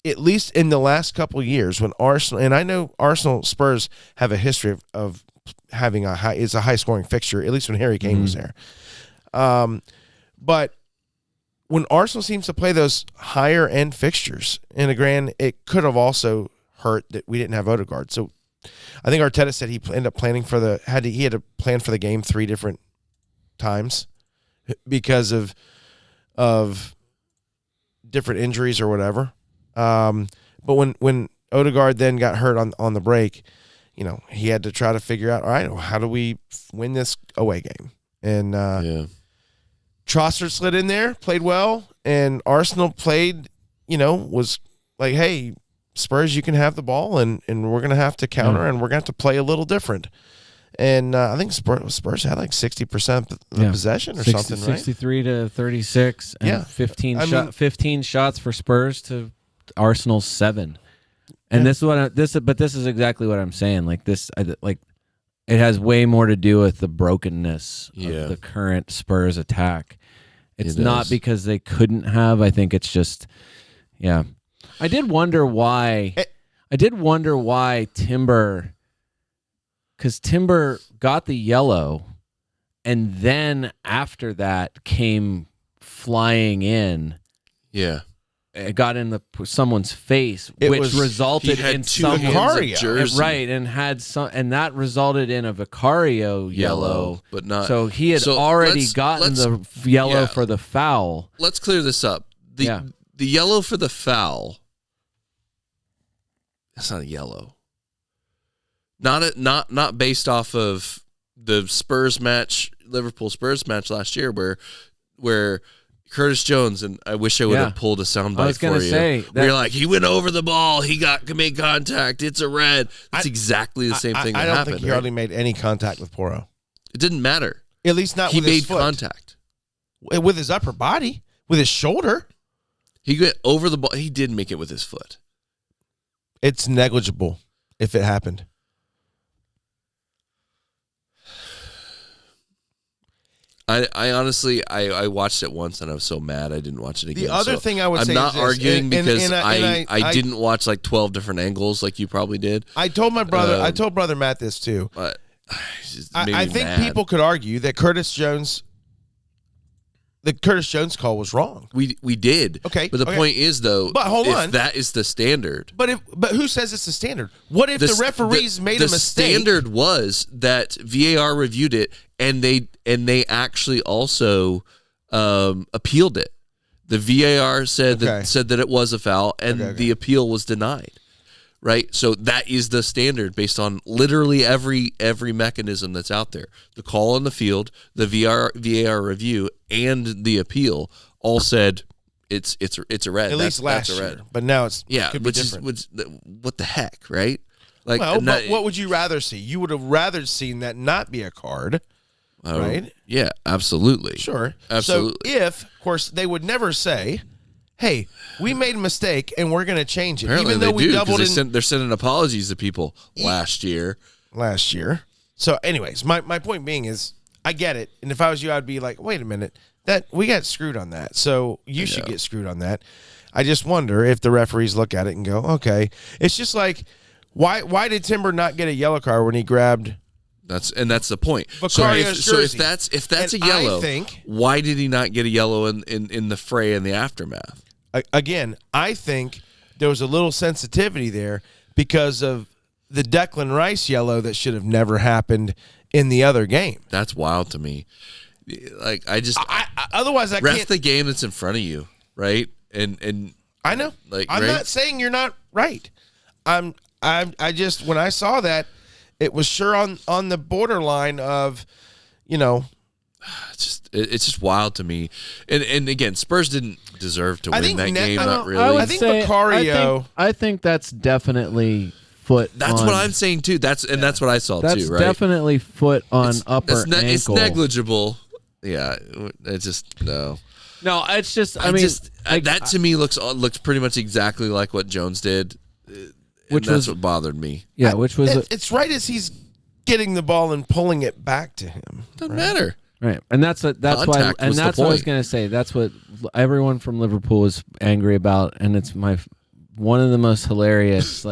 in the last couple of years when Arsenal, and I know Arsenal Spurs have a history of having a high scoring fixture, at least when Harry Kane was there. But when Arsenal seems to play those higher end fixtures, and again, it could have also hurt that we didn't have Odegaard. So I think Arteta said he ended up planning for he had to plan for the game 3 different times because of different injuries or whatever. But when Odegaard then got hurt on the break, he had to try to figure out, all right, how do we win this away game? And Trossard slid in there, played well, and Arsenal played, was like, hey, Spurs, you can have the ball, and we're going to have to counter, and we're going to have to play a little different. And I think Spurs had like 60% of the possession or something, right? 63 to 36, and 15 shots for Spurs to Arsenal's 7. And this is exactly what I'm saying. Like this, it has way more to do with the brokenness of the current Spurs attack. It's not because they couldn't have. I think it's just, I did wonder why Timber, because Timber got the yellow, and then after that came flying in. Yeah. It got in someone's face, which resulted in some Vicario, right, and that resulted in a Vicario yellow, but not. So he had already gotten the yellow for the foul. Let's clear this up. The yellow for the foul. That's not a yellow. Not based off of the Spurs match, Liverpool Spurs match last year, where Curtis Jones, and I wish I would have pulled a soundbite for you. Where you're like, he went over the ball, he made contact, it's a red. It's exactly the same thing that happened. I don't think he hardly made any contact with Porro. It didn't matter. At least not with his foot. He made contact. With his upper body, with his shoulder. He went over the ball. He did make it with his foot. It's negligible if it happened. I honestly, I watched it once and I was so mad I didn't watch it again. The other thing I would say I'm not is arguing because I didn't watch like 12 different angles like you probably did. I told my brother, I told brother Matt this too. But I think people could argue that the Curtis Jones call was wrong. We did. Okay. But the point is though, but hold on. That is the standard. But who says it's the standard? What if the referees made a mistake? The standard was that VAR reviewed it and they actually also appealed it. The VAR said that it was a foul and the appeal was denied. Right? So that is the standard based on literally every mechanism that's out there. The call on the field, the VAR review, and the appeal all said it's a red. At least last year. But now it could be different. What the heck, right? Like, but what would you rather see? You would have rather seen that not be a card, right? Yeah, absolutely. Sure. Absolutely. So if, of course, they would never say, hey, we made a mistake and we're going to change it. Apparently even though we doubled in. They're sending apologies to people last year. So anyways, my point being is I get it. And if I was you, I'd be like, wait a minute, that we got screwed on that. So you should get screwed on that. I just wonder if the referees look at it and go, okay. It's just like, why did Timber not get a yellow card when he grabbed? That's the point. So if that's a yellow, why did he not get a yellow in the fray and the aftermath? Again, I think there was a little sensitivity there because of the Declan Rice yellow that should have never happened in the other game. That's wild to me. Like otherwise I ref can't the game that's in front of you, right? And I know. I'm not saying you're not right. I just when I saw that, it was sure on the borderline of, It's just wild to me, and again, Spurs didn't deserve to win that game. Not really. I think Vicario. I think that's definitely foot. That's what I'm saying too. That's what I saw too. Right? That's definitely foot on upper ankle. It's negligible. Yeah, it's just no. No, it's just. That to me looks pretty much exactly like what Jones did, that's what bothered me. Yeah, which was it's right as he's getting the ball and pulling it back to him. Doesn't matter. Right, and that's why, and that's what I was going to say. That's what everyone from Liverpool is angry about, and it's one of the most hilarious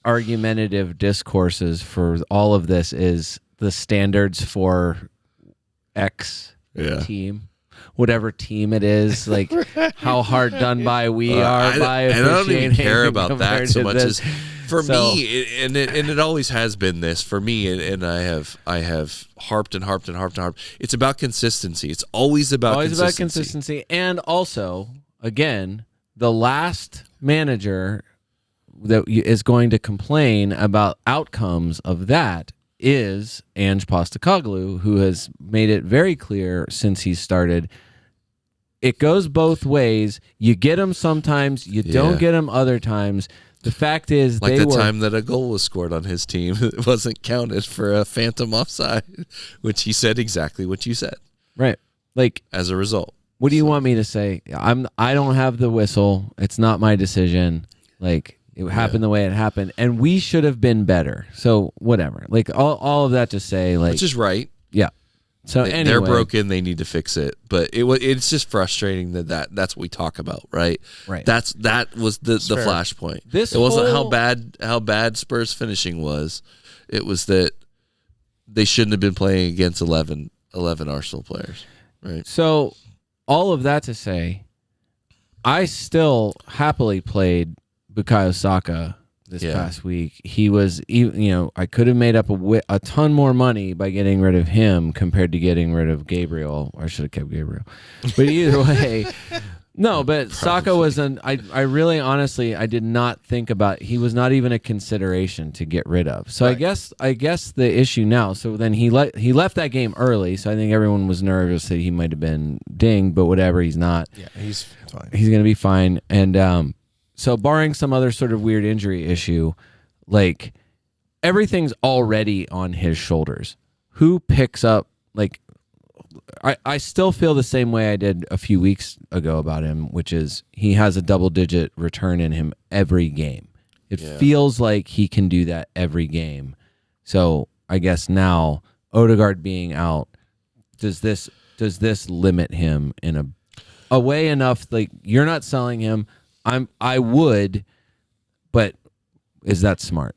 argumentative discourses for all of this is the standards for X team. whatever team it is, like how hard done by we are by officiating. I don't even care about that so much as for So- me, and it always has been this for me, and I have harped and harped and harped and harped. It's about consistency. It's always about consistency. And also, again, the last manager that is going to complain about outcomes of that is Ange Postecoglou, who has made it very clear since he started. It goes both ways. You get them sometimes, you don't get them other times. The fact is, like time that a goal was scored on his team, it wasn't counted for a phantom offside, which he said exactly what you said. Right. Like, as a result. What do you want me to say? I don't have the whistle. It's not my decision. Like, it happened the way it happened, and we should have been better. So whatever. Like all of that to say, like, which is right. Yeah. So anyway, they're broken. They need to fix it. But it's just frustrating that's what we talk about, right? Right. That was the flashpoint. It wasn't how bad Spurs finishing was. It was that they shouldn't have been playing against 11 Arsenal players, right? So all of that to say, I still happily played Bukayo Saka this past week. He was, I could have made up a ton more money by getting rid of him compared to getting rid of Gabriel. I should have kept Gabriel. But either way, no, but Saka was I really honestly, I did not think about, he was not even a consideration to get rid of. So right. I guess the issue now, so then he left that game early, so I think everyone was nervous that he might have been dinged, but whatever, he's not. Yeah, he's fine. He's going to be fine. And, so barring some other sort of weird injury issue, like everything's already on his shoulders. Who picks up, like, I still feel the same way I did a few weeks ago about him, which is he has a double-digit return in him every game. It feels like he can do that every game. So I guess now, Odegaard being out, does this limit him in a way enough, like, you're not selling him, I would, but is that smart?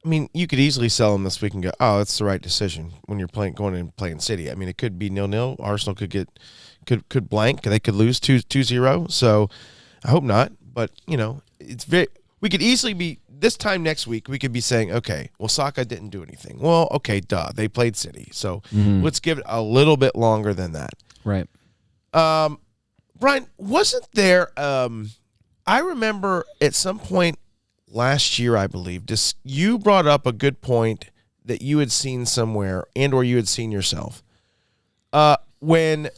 I mean, you could easily sell him this week and go, "Oh, it's the right decision." When you're going and playing City, I mean, it could be 0-0. Arsenal could blank. They could lose 2-0. So I hope not. But it's very. We could easily be this time next week. We could be saying, "Okay, well, Saka didn't do anything." Well, okay, duh, they played City, so let's give it a little bit longer than that. Right. Brian, wasn't there, I remember at some point last year, I believe, you brought up a good point that you had seen somewhere and or you had seen yourself. When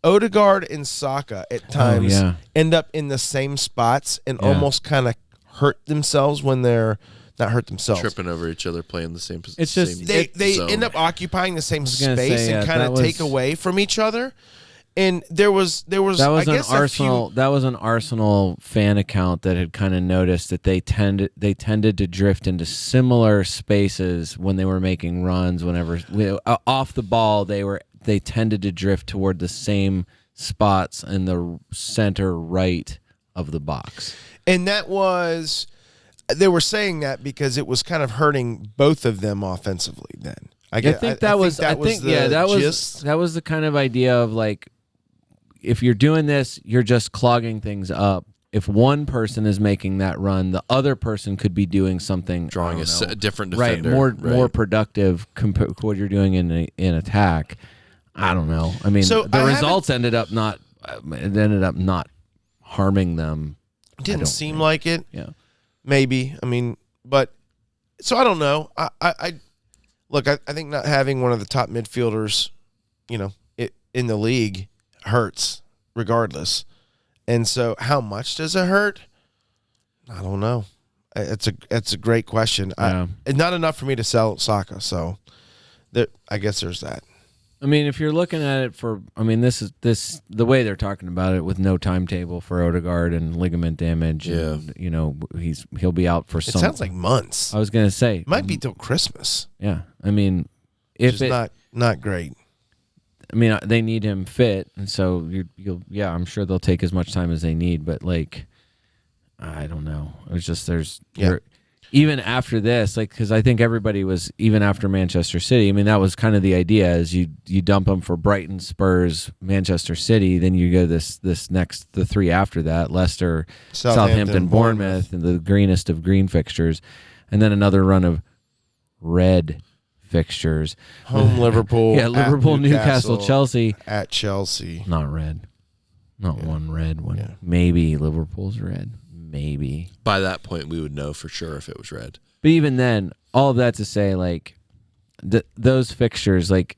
Odegaard and Saka at times end up in the same spots and almost kind of hurt themselves when they're not hurt themselves. Tripping over each other, playing the same position. It's just, they end up occupying the same space and kind of take away from each other. And there was that was an Arsenal fan account that had kind of noticed that they tended to drift into similar spaces when they were making runs. Whenever off the ball, they tended to drift toward the same spots in the center right of the box. And they were saying that because it was kind of hurting both of them offensively. Then I think that was the kind of idea of like, if you're doing this, you're just clogging things up. If one person is making that run, the other person could be doing something, drawing a different defender, more productive compared to what you're doing in attack. I don't know. I mean, the results ended up not harming them. Didn't seem like it. Yeah, maybe. I mean, but so I don't know. I think not having one of the top midfielders, in the league hurts regardless. And so how much does it hurt? I don't know. It's a great question. Yeah. Not enough for me to sell Saka, so I guess there's that. I mean, if you're looking at it this is the way they're talking about it with no timetable for Odegaard and ligament damage. Yeah. And, he'll be out for some. It sounds like months. I was going to say. It might be till Christmas. Yeah. I mean, if it's not great. I mean, they need him fit, and so I'm sure they'll take as much time as they need. But like, I don't know. It's just even after this, like, because I think everybody was, even after Manchester City, I mean, that was kind of the idea, is you dump them for Brighton, Spurs, Manchester City, then you go this next, the three after that, Leicester, Southampton, Bournemouth, and the greenest of green fixtures, and then another run of red fixtures. Home Liverpool. Yeah, Liverpool, Newcastle, Chelsea. At Chelsea. Not red. Not one red one. Yeah. Maybe Liverpool's red. Maybe. By that point, we would know for sure if it was red. But even then, all of that to say, like, those fixtures, like,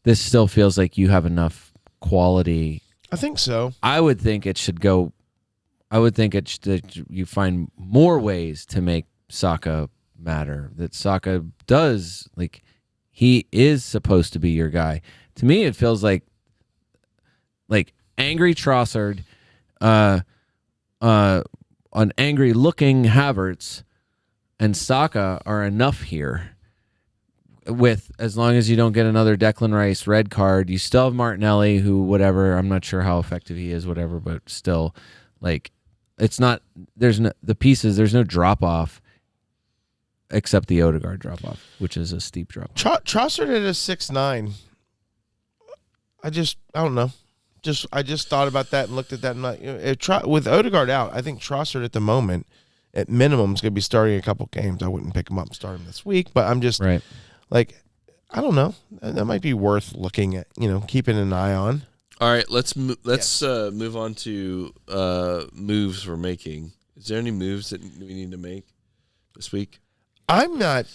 this still feels like you have enough quality. I think so. I would think it should go. I would think you find more ways to make Saka matter. That Saka does, like, he is supposed to be your guy. To me, it feels like angry Trossard, an angry-looking Havertz, and Saka are enough here. With, as long as you don't get another Declan Rice red card, you still have Martinelli, who, whatever, I'm not sure how effective he is, whatever, but still, like, it's not, there's no, the pieces, there's no drop-off except the Odegaard drop-off, which is a steep drop-off. Trossard at a 6'9". I don't know. I just thought about that and looked at that. And with Odegaard out, I think Trossard at the moment, at minimum, is going to be starting a couple games. I wouldn't pick him up and start him this week, but I'm just like, I don't know. That might be worth looking at, keeping an eye on. All right, let's move on to moves we're making. Is there any moves that we need to make this week? I'm not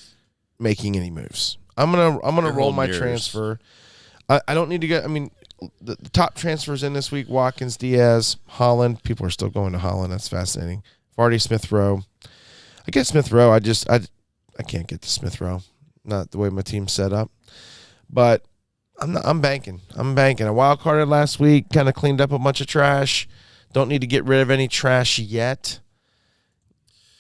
making any moves. I'm gonna roll my transfer. I don't need to get. I mean, the top transfers in this week: Watkins, Diaz, Holland. People are still going to Holland. That's fascinating. Vardy, Smith Rowe. I get Smith Rowe. I can't get to Smith Rowe. Not the way my team's set up. But I'm banking. I wild carded last week. Kind of cleaned up a bunch of trash. Don't need to get rid of any trash yet.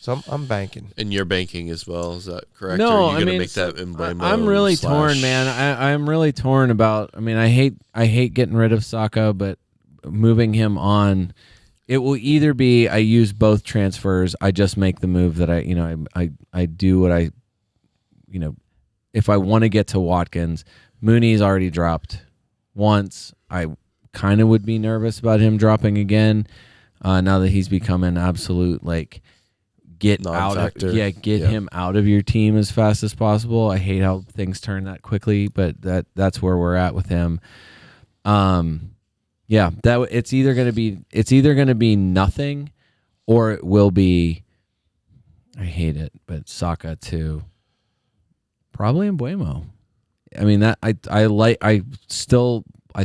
So I'm banking. And you're banking as well, is that correct? No, or are you I going mean, to make that in Blamo I'm really torn, man. I'm really torn about. I mean, I hate getting rid of Saka, but moving him on, it will either be I use both transfers. I just make the move that I do what I, if I want to get to Watkins, Mooney's already dropped once. I kind of would be nervous about him dropping again now that he's become an absolute get him out of your team as fast as possible. I hate how things turn that quickly, but that's where we're at with him. It's either going to be nothing, or it will be. I hate it, but Saka too. Probably Mbeumo. I mean that I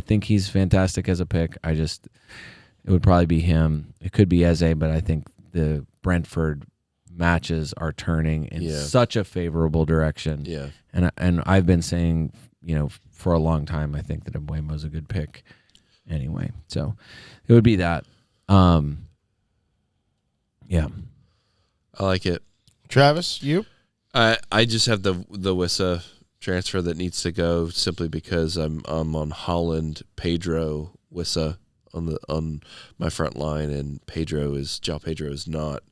think he's fantastic as a pick. It would probably be him. It could be Eze, but I think the Brentford matches are turning in such a favorable direction. Yeah. And I've been saying, for a long time, I think that Mbeumo is a good pick anyway. So it would be that. Yeah. I like it. Travis, you? I just have the Wissa transfer that needs to go simply because I'm on Holland, Pedro, Wissa on my front line, and João Pedro is not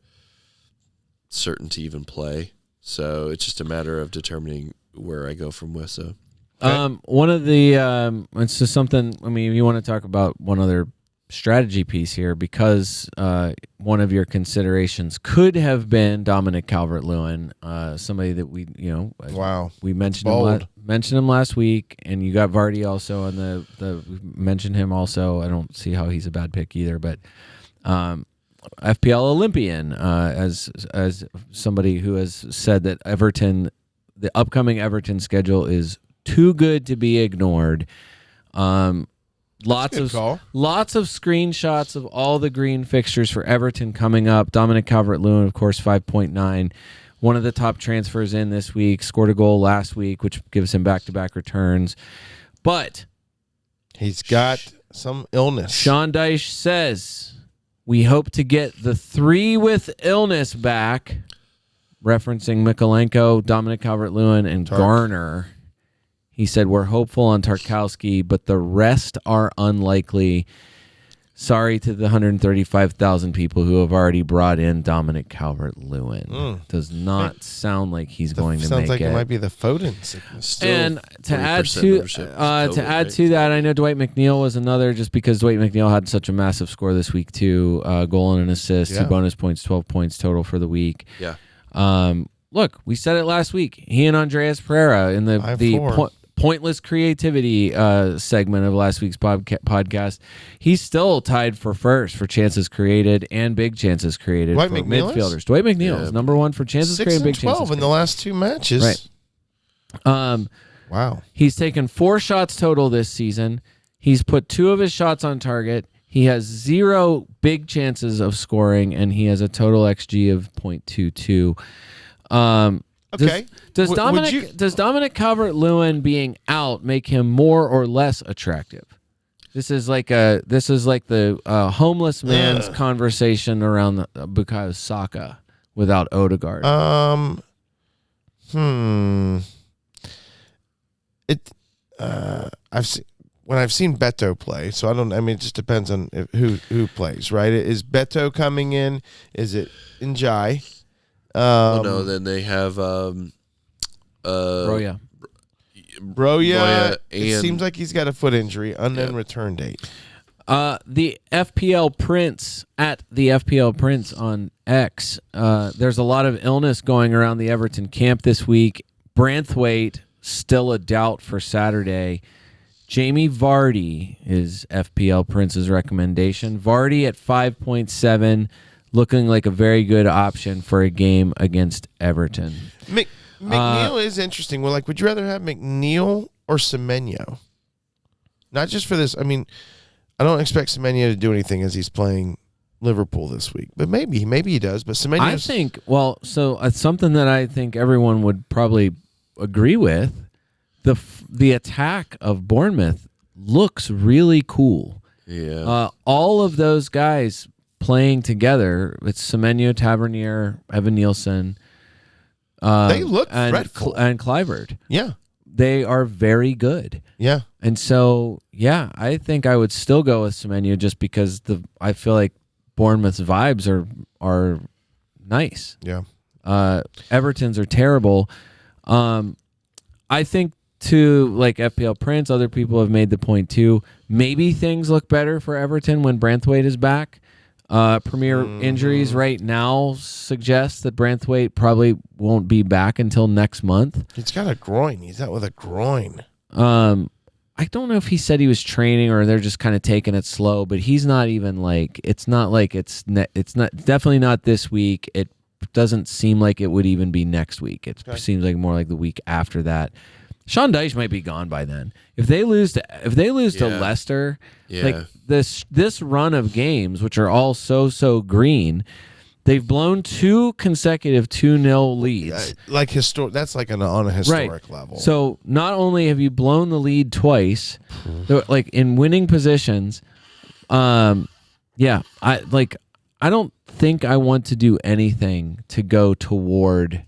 certain to even play. So it's just a matter of determining where I go from Wissa. Okay. One of the it's just something. I mean, you want to talk about one other strategy piece here, because one of your considerations could have been Dominic Calvert-Lewin, somebody that we mentioned him last week, and you got Vardy also on the we mentioned him also. I don't see how he's a bad pick either, but FPL Olympian, as somebody who has said that the upcoming Everton schedule is too good to be ignored. Lots of screenshots of all the green fixtures for Everton coming up. Dominic Calvert-Lewin, of course, 5.9. One of the top transfers in this week. Scored a goal last week, which gives him back-to-back returns. But he's got some illness. Sean Dyche says, we hope to get the 3 with illness back, referencing Mikolenko, Dominic Calvert-Lewin, and Garner. He said, we're hopeful on Tarkowski, but the rest are unlikely. Sorry to the 135,000 people who have already brought in Dominic Calvert-Lewin. Does not sound like he's going to make it. Sounds like it might be the Foden sickness. And to add to that, I know Dwight McNeil was another, just because Dwight McNeil had such a massive score this week too. Goal and an assist, 2 bonus points, 12 points total for the week. Yeah. Look, we said it last week. He and Andreas Pereira in the pointless creativity segment of last week's podcast. He's still tied for first for chances created and big chances created for midfielders. Dwight McNeil is number one for chances created, big chances 12 in the last 2 matches. Right. Wow. He's taken 4 shots total this season. He's put 2 of his shots on target. He has 0 big chances of scoring, and he has a total XG of 0.22. Okay. Does Dominic Calvert-Lewin being out make him more or less attractive? This is like the homeless man's conversation around the Bukayo Saka without Odegaard. I've seen Beto play, so I don't. I mean, it just depends on who plays, right? Is Beto coming in? Is it Njai? Um, then they have Broya. Broya. It seems like he's got a foot injury. Unknown return date. The FPL Prince at the FPL Prince on X. There's a lot of illness going around the Everton camp this week. Branthwaite still a doubt for Saturday. Jamie Vardy is FPL Prince's recommendation. Vardy at 5.7. Looking like a very good option for a game against Everton. McNeil is interesting. Well, would you rather have McNeil or Semenyo? Not just for this. I mean, I don't expect Semenyo to do anything as he's playing Liverpool this week, but maybe he does. But Semenyo, I think. Well, so something that I think everyone would probably agree with. The attack of Bournemouth looks really cool. Yeah. All of those guys playing together, it's Semenyo, Tavernier, Evan Nielsen. They look dreadful. And Clivert. Yeah. They are very good. Yeah. And so, I think I would still go with Semenyo just because I feel like Bournemouth's vibes are nice. Yeah. Everton's are terrible. I think to FPL Prince, other people have made the point too. Maybe things look better for Everton when Branthwaite is back. Premier injuries right now suggest that Branthwaite probably won't be back until next month. He's got a groin. He's out with a groin. I don't know if he said he was training or they're just kind of taking it slow, but he's not even it's not definitely not this week. It doesn't seem like it would even be next week. It seems like more like the week after that. Sean Dyche might be gone by then. If they lose to Leicester, this run of games, which are all so green, they've blown 2 consecutive 2-0 leads. That's on a historic level. So not only have you blown the lead twice, in winning positions, I don't think I want to do anything to go toward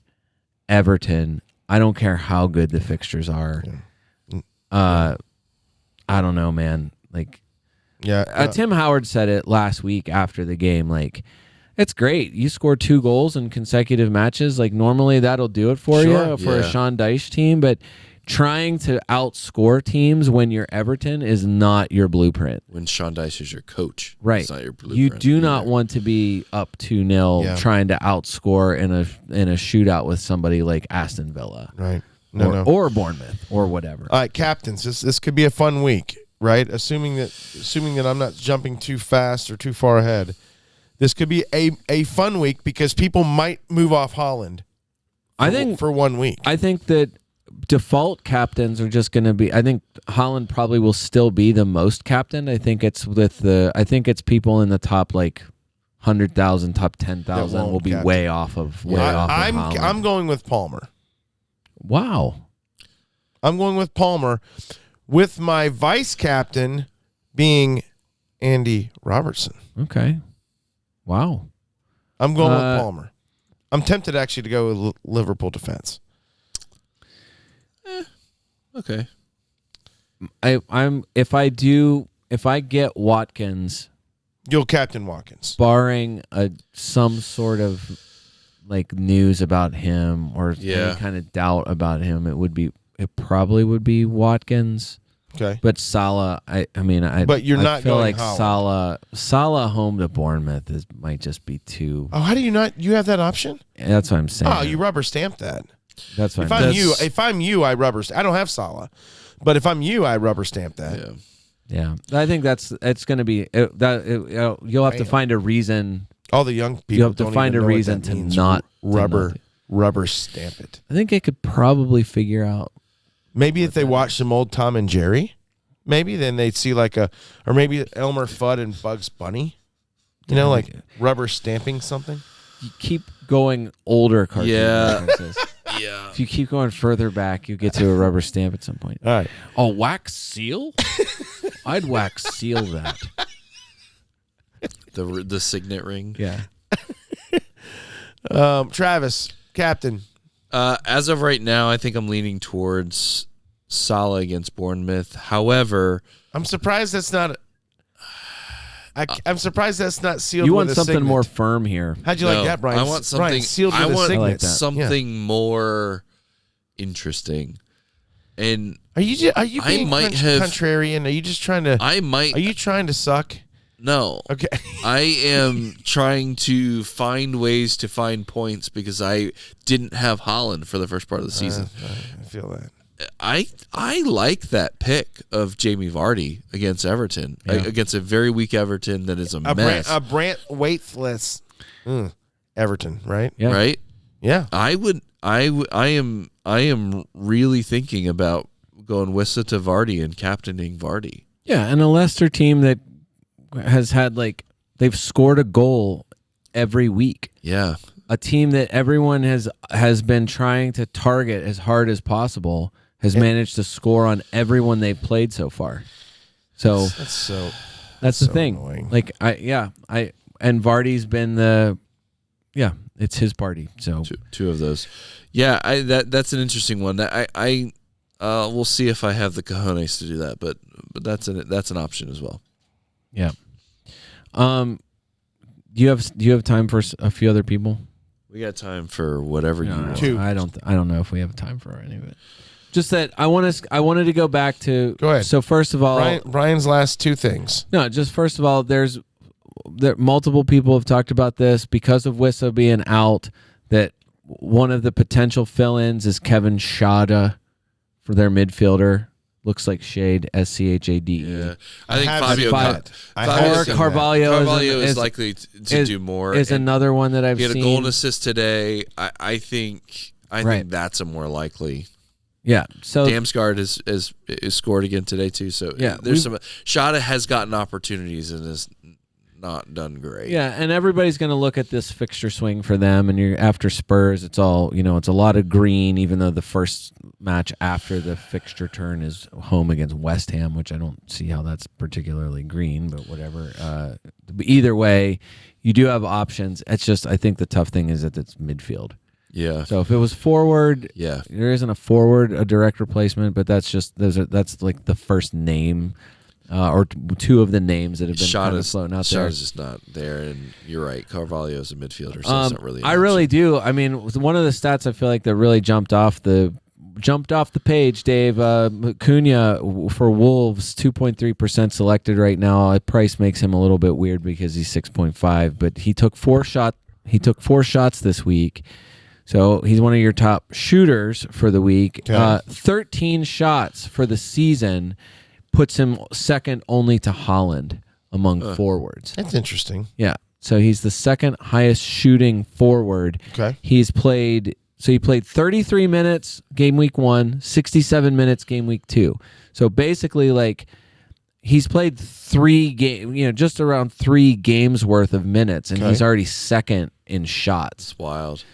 Everton. I don't care how good the fixtures are. I don't know, man. Tim Howard said it last week after the game. It's great. You score 2 goals in consecutive matches. Normally that'll do it for you for a Sean Dyche team, but trying to outscore teams when you're Everton is not your blueprint. When Sean Dyche is your coach, right? It's not your blueprint. You do not want to be up 2-0 trying to outscore in a shootout with somebody like Aston Villa, right? Or Bournemouth or whatever. All right, captains. This could be a fun week, right? Assuming that I'm not jumping too fast or too far ahead. This could be a fun week because people might move off Haaland. I think for 1 week. I think that default captains are just going to be. I think Haaland probably will still be the most captained. I think it's people in the top 100,000, top 10,000 will be way off of Haaland. I'm going with Palmer. Wow. I'm going with Palmer, with my vice captain being Andy Robertson. Okay. Wow. I'm going with Palmer. I'm tempted actually to go with Liverpool defense. Okay. If I get Watkins You'll captain Watkins. Barring some sort of like news about him or any kind of doubt about him, it probably would be Watkins. Okay. But Salah, But you're not feel going like Salah home to Bournemouth might just be too. Oh, how do you not? You have that option? That's what I'm saying. Oh, you rubber stamp that. That's what If I'm you, I rubber. I don't have Salah, but if I'm you, I rubber stamp that. Yeah. I think it's going to be you'll have to find a reason. All the young people. You have to find a reason to not rubber stamp it. I think I could probably figure out. Maybe if they watch some old Tom and Jerry, maybe then they'd see or maybe Elmer Fudd and Bugs Bunny. You know, like rubber stamping something. You keep going older cartoon references. Yeah. If you keep going further back, you get to a rubber stamp at some point. All right. Oh, wax seal? I'd wax seal that. The signet ring. Yeah. Travis, captain. As of right now, I think I'm leaning towards Salah against Bournemouth. However, I'm surprised that's not. I'm surprised that's not sealed. You with want a something signet. more firm here. How'd you like that, Brian? I want something. Brian, sealed with a signet. like that. Something more interesting. And are you being contrarian? Are you just trying to? I might. Are you trying to suck? No. Okay. I am trying to find ways to find points because I didn't have Haaland for the first part of the season. I feel that. I like that pick of Jamie Vardy against Everton, against a very weak Everton that is a mess. Brant Waithless Everton, right? Yeah. Right? Yeah. I am really thinking about going Wissa to Vardy and captaining Vardy. Yeah, and a Leicester team that has had they've scored a goal every week. Yeah. A team that everyone has been trying to target as hard as possible has managed to score on everyone they've played so far. So that's the thing. Annoying. And Vardy's been it's his party. So two of those. Yeah, that's an interesting one. I we'll see if I have the cojones to do that, but that's an option as well. Yeah. Do you have time for a few other people? We got time for whatever you want. Two. I don't know if we have time for any of it. Just that I wanted to go back to. Go ahead. So first of all, Brian's last two things. No, just first of all, multiple people have talked about this because of Wissa being out. That one of the potential fill-ins is Kevin Schade for their midfielder. Looks like Shade, Schade. Yeah, I think Fabio Carvalho is likely to do more. Is another one that I've seen. He had a goal and assist today. I think that's a more likely. Yeah. So Damsgaard is scored again today too. So there's some. Shada has gotten opportunities and has not done great. Yeah, and everybody's going to look at this fixture swing for them. And you're after Spurs. It's all it's a lot of green. Even though the first match after the fixture turn is home against West Ham, which I don't see how that's particularly green, but whatever. Either way, you do have options. It's just I think the tough thing is that it's midfield. Yeah. So if it was forward, there isn't a direct replacement, but that's like the first name or two of the names that have been kind of floating out there. Shada's just not there, and you're right. Carvalho is a midfielder, so it's not really. I really do. I mean, one of the stats I feel like that really jumped off the page, Dave. Cunha for Wolves, 2.3% selected right now. Price makes him a little bit weird because he's 6.5, but he took 4 shots this week. So he's one of your top shooters for the week. 13 shots for the season puts him second only to Haaland among forwards. That's interesting. Yeah. So he's the second highest shooting forward. Okay. He played 33 minutes game week 1, 67 minutes game week 2. So basically he's played 3 games, just around 3 games worth of minutes, and he's already second in shots. It's wild.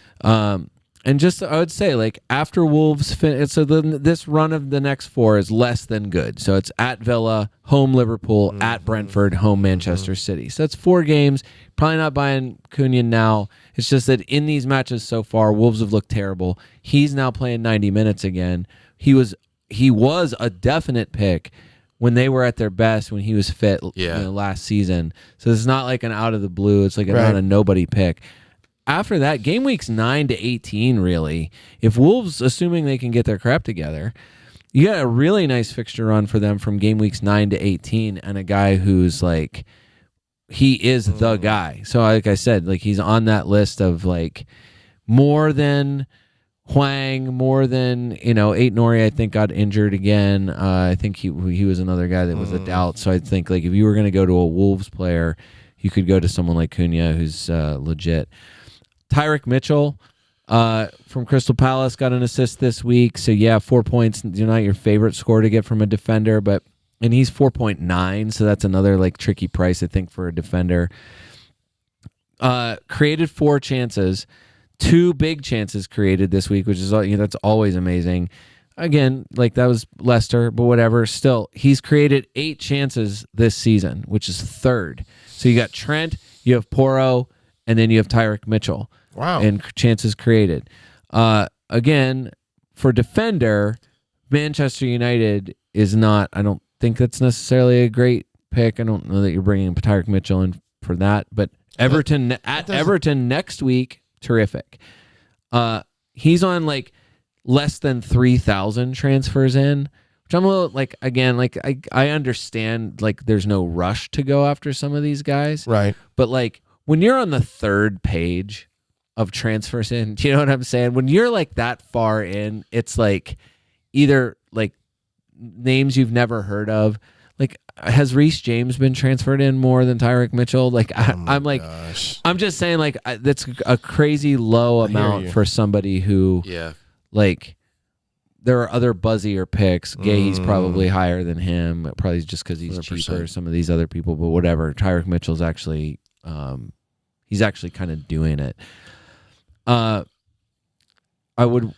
And just I would say after Wolves this run of the next 4 is less than good. So it's at Villa, home Liverpool, at Brentford, home Manchester City. So that's 4 games. Probably not buying Cunha now. It's just that in these matches so far, Wolves have looked terrible. He's now playing 90 minutes again. He was a definite pick when they were at their best, when he was fit last season. So it's not like an out of the blue. It's like not a nobody pick. After that, game weeks 9 to 18, really, if Wolves, assuming they can get their crap together, you got a really nice fixture run for them from game weeks 9 to 18, and a guy who's like, he is the guy. So like I said, like he's on that list of like more than Hwang, more than, Aït-Nouri, I think, got injured again. I think he was another guy that was a doubt. So I think like if you were going to go to a Wolves player, you could go to someone like Cunha, who's legit. Tyrick Mitchell from Crystal Palace got an assist this week. So yeah, 4 points. Not your favorite score to get from a defender, and he's 4.9. So that's another like tricky price, I think, for a defender. Created 4 chances. 2 big chances created this week, which is that's always amazing. Again, like that was Leicester, but whatever. Still, he's created 8 chances this season, which is 3rd. So you got Trent, you have Porro, and then you have Tyrick Mitchell. Wow. And chances created. Again, for defender, Manchester United is not. I don't think that's necessarily a great pick. I don't know that you're bringing Tyrick Mitchell in for that, but Everton next week. Terrific. He's on like less than 3,000 transfers in, which I'm a little like, again, like I understand like there's no rush to go after some of these guys. Right. But like when you're on the 3rd page of transfers in, do you know what I'm saying? When you're like that far in, it's like either like names you've never heard of. Like, has Reece James been transferred in more than Tyrick Mitchell? Like, I'm like, gosh. I'm just saying, like, that's a crazy low amount for somebody who, like, there are other buzzier picks. Gay's probably higher than him, probably just because he's 100%. Cheaper. Some of these other people, but whatever. Tyrick Mitchell's actually, he's actually kind of doing it. I wanted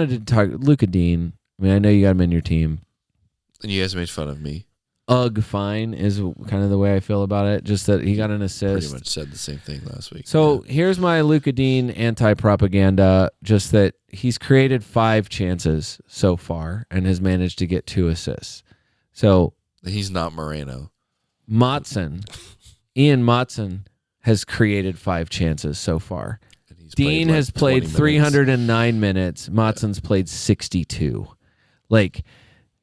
to talk Luka Dean. I mean, I know you got him in your team. And you guys made fun of me. Fine is kind of the way I feel about it. Just that he got an assist. Pretty much said the same thing last week. So here's my Luka Dean anti-propaganda. Just that he's created 5 chances so far and has managed to get 2 assists. So he's not Moreno. Ian Motson has created 5 chances so far. Dean has played 309 minutes. Motson's played 62. Like,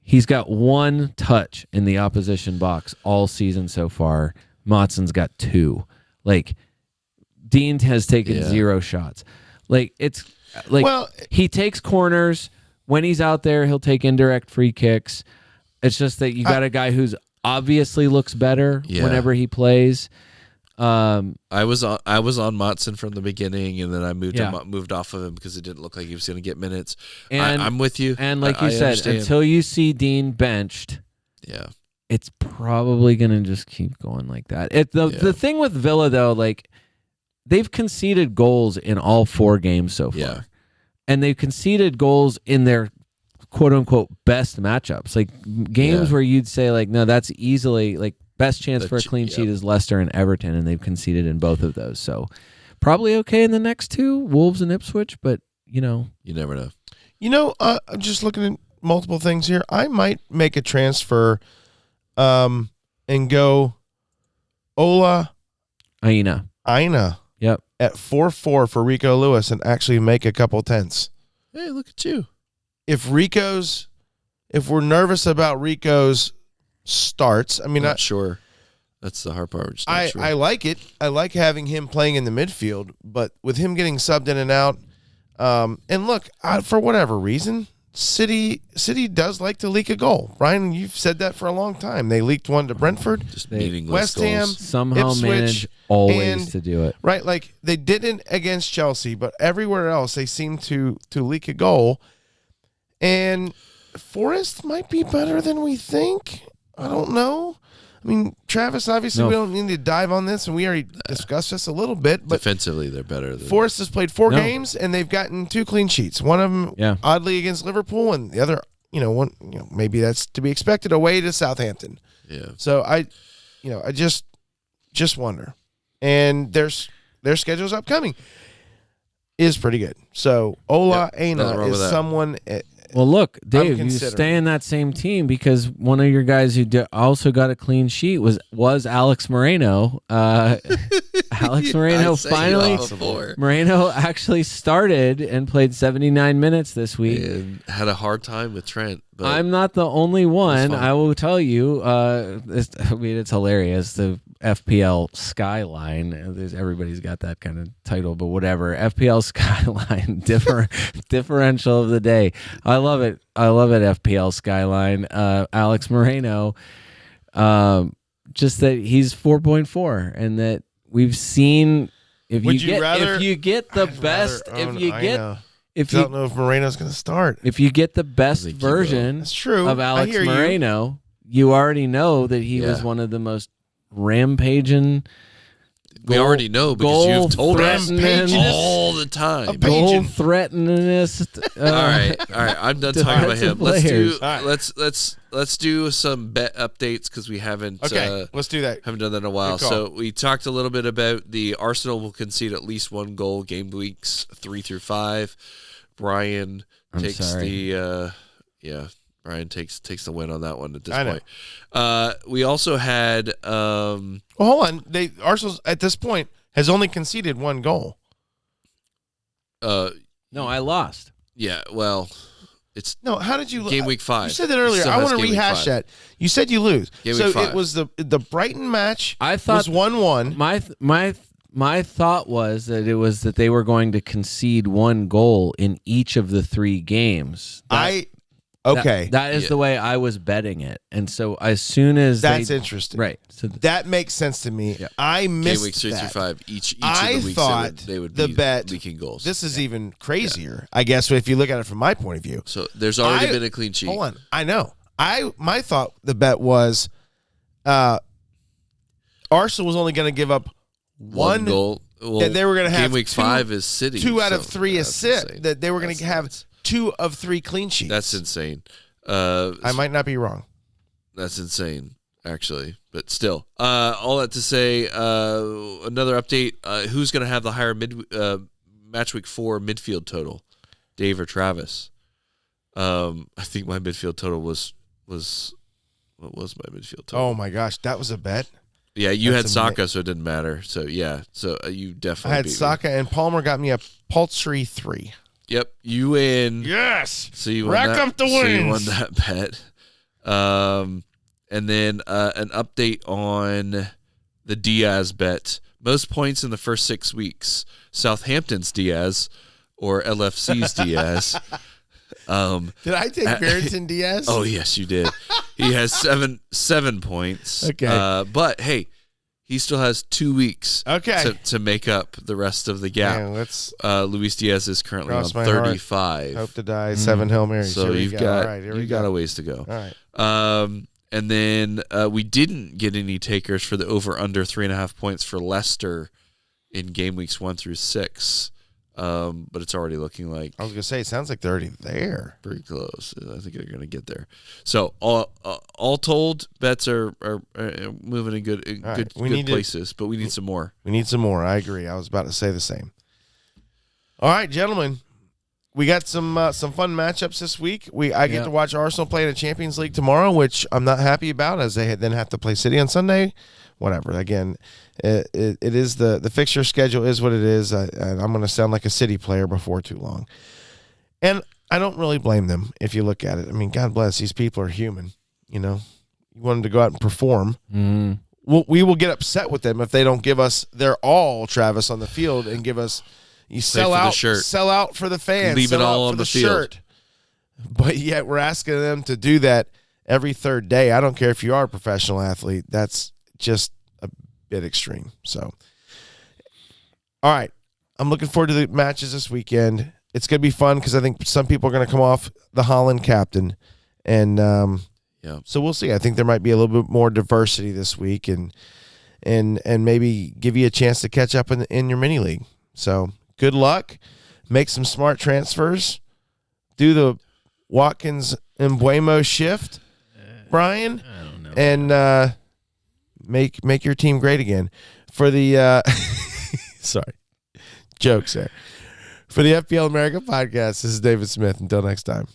he's got 1 touch in the opposition box all season so far. Motson's got 2. Like, Dean has taken 0 shots. Like, it's like he takes corners. When he's out there, he'll take indirect free kicks. It's just that you got a guy who's obviously looks better whenever he plays. I was on Motson from the beginning, and then I moved off of him because it didn't look like he was going to get minutes. And I'm with you. And like you said, understand. Until you see Dean benched, it's probably going to just keep going like that. The thing with Villa though, like they've conceded goals in all 4 games so far, and they've conceded goals in their quote unquote best matchups, like games where you'd say like, no, that's easily like. Best chance for a clean sheet is Leicester and Everton, and they've conceded in both of those. So probably okay in the next 2, Wolves and Ipswich, but, You never know. I'm just looking at multiple things here. I might make a transfer and go Aina. Yep. At 4.4 for Rico Lewis and actually make a couple tenths. Hey, look at you. If we're nervous about Rico's starts. I mean, not sure. That's the hard part. I like it. I like having him playing in the midfield, but with him getting subbed in and out, and look, for whatever reason, City does like to leak a goal. Brian, you've said that for a long time. They leaked one to Brentford, West Ham, somehow Ipswich, manage always to do it. Right, like they didn't against Chelsea, but everywhere else they seem to leak a goal. And Forest might be better than we think. I don't know. I mean, Travis, obviously, we don't need to dive on this, and we already discussed this a little bit. But defensively, they're better. Forest has played 4 games, and they've gotten 2 clean sheets. One of them, oddly, against Liverpool, and the other, maybe that's to be expected, away to Southampton. Yeah. So I just wonder. And their schedule's upcoming is pretty good. So Aina is someone Well, look, Dave, you considering. stay in that same team because one of your guys who also got a clean sheet was Alex Moreno. Alex Moreno finally. Moreno actually started and played 79 minutes this week. And had a hard time with Trent. But I'm not the only one. I will tell you. It's hilarious. The FPL Skyline. Everybody's got that kind of title, but whatever. FPL Skyline differential of the day. I love it. FPL Skyline. Alex Moreno. Just that he's 4.4, and that we've seen. If you get the best, if you don't know if Moreno's going to start. If you get the best version That's true. of Alex Moreno, you already know that he was one of the most rampaging. We already know because you've told us all the time. Goal threateningest. All right. I'm done talking about him. Let's do some bet updates because we haven't. Okay, let's do that. Haven't done that in a while. So we talked a little bit about the Arsenal will concede at least one goal game weeks 3 through 5. Brian takes the Brian takes the win on that one at this point. We also had. Well, hold on. Arsenal at this point has only conceded one goal. No, I lost. Yeah. Well, it's how did you game week 5? You said that earlier. I want to rehash that. You said you lose. Game week 5. It was the Brighton match. I thought was 1-1. My thought was that it was that they were going to concede one goal in each of the 3 games. That is the way I was betting it, and so as soon as that's interesting, right? So that makes sense to me. Yeah. I missed game weeks 3 through 5. Each of the weeks thought they would the be bet leaking goals. This is even crazier, I guess, if you look at it from my point of view. So there's already been a clean sheet. Hold on, I know. My thought the bet was, Arsenal was only going to give up one goal. Well, that they were going to have game week 5 is City. 2 out of 3 assists. That they were going to have 2 of 3 clean sheets. That's insane. I might not be wrong. That's insane, actually, but still. All that to say, another update. Who's going to have the higher match week 4 midfield total, Dave or Travis? I think my midfield total was what was my midfield total? Oh my gosh, that was a bet. Yeah, you had Saka, so it didn't matter. So yeah, you definitely. I had Saka, and Palmer got me a paltry 3. Yep, you win. Yes. So you rack up the wins. So you won that bet. And then an update on the Diaz bet. Most points in the first 6 weeks. Southampton's Diaz or LFC's Diaz. Did I take Barrington Diaz? Oh yes, you did. He has 7 points. Okay, but hey. He still has 2 weeks to make up the rest of the gap. Man, Luis Diaz is currently on 35. Hope to die. 7 Hail Marys. So you've got a ways to go. All right. And then we didn't get any takers for the over/under 3.5 points for Leicester in game weeks 1 through 6. But it's already looking like I was gonna say it sounds like they're already there. Pretty close. I think they're gonna get there. So all told, bets are moving in good places, but we need some more. We need some more. I agree. I was about to say the same. All right, gentlemen, we got some fun matchups this week. I get to watch Arsenal play in the Champions League tomorrow, which I'm not happy about, as they then have to play City on Sunday. Whatever. Again, it is the fixture schedule is what it is. And I'm going to sound like a City player before too long. And I don't really blame them if you look at it. I mean, God bless, these people are human. You know, you want them to go out and perform. Mm-hmm. We will get upset with them if they don't give us their all, Travis, on the field and give us. You sell out for the fans. Leave it all on the field. Shirt. But yet we're asking them to do that every third day. I don't care if you are a professional athlete. That's just a bit extreme. So, all right. I'm looking forward to the matches this weekend. It's going to be fun because I think some people are going to come off the Holland captain. And so we'll see. I think there might be a little bit more diversity this week and maybe give you a chance to catch up in your mini league. So good luck. Make some smart transfers. Do the Watkins and Mbuemo shift, Brian. I don't know. And make your team great again. For the sorry, jokes there. For the FPL America podcast, this is David Smith. Until next time.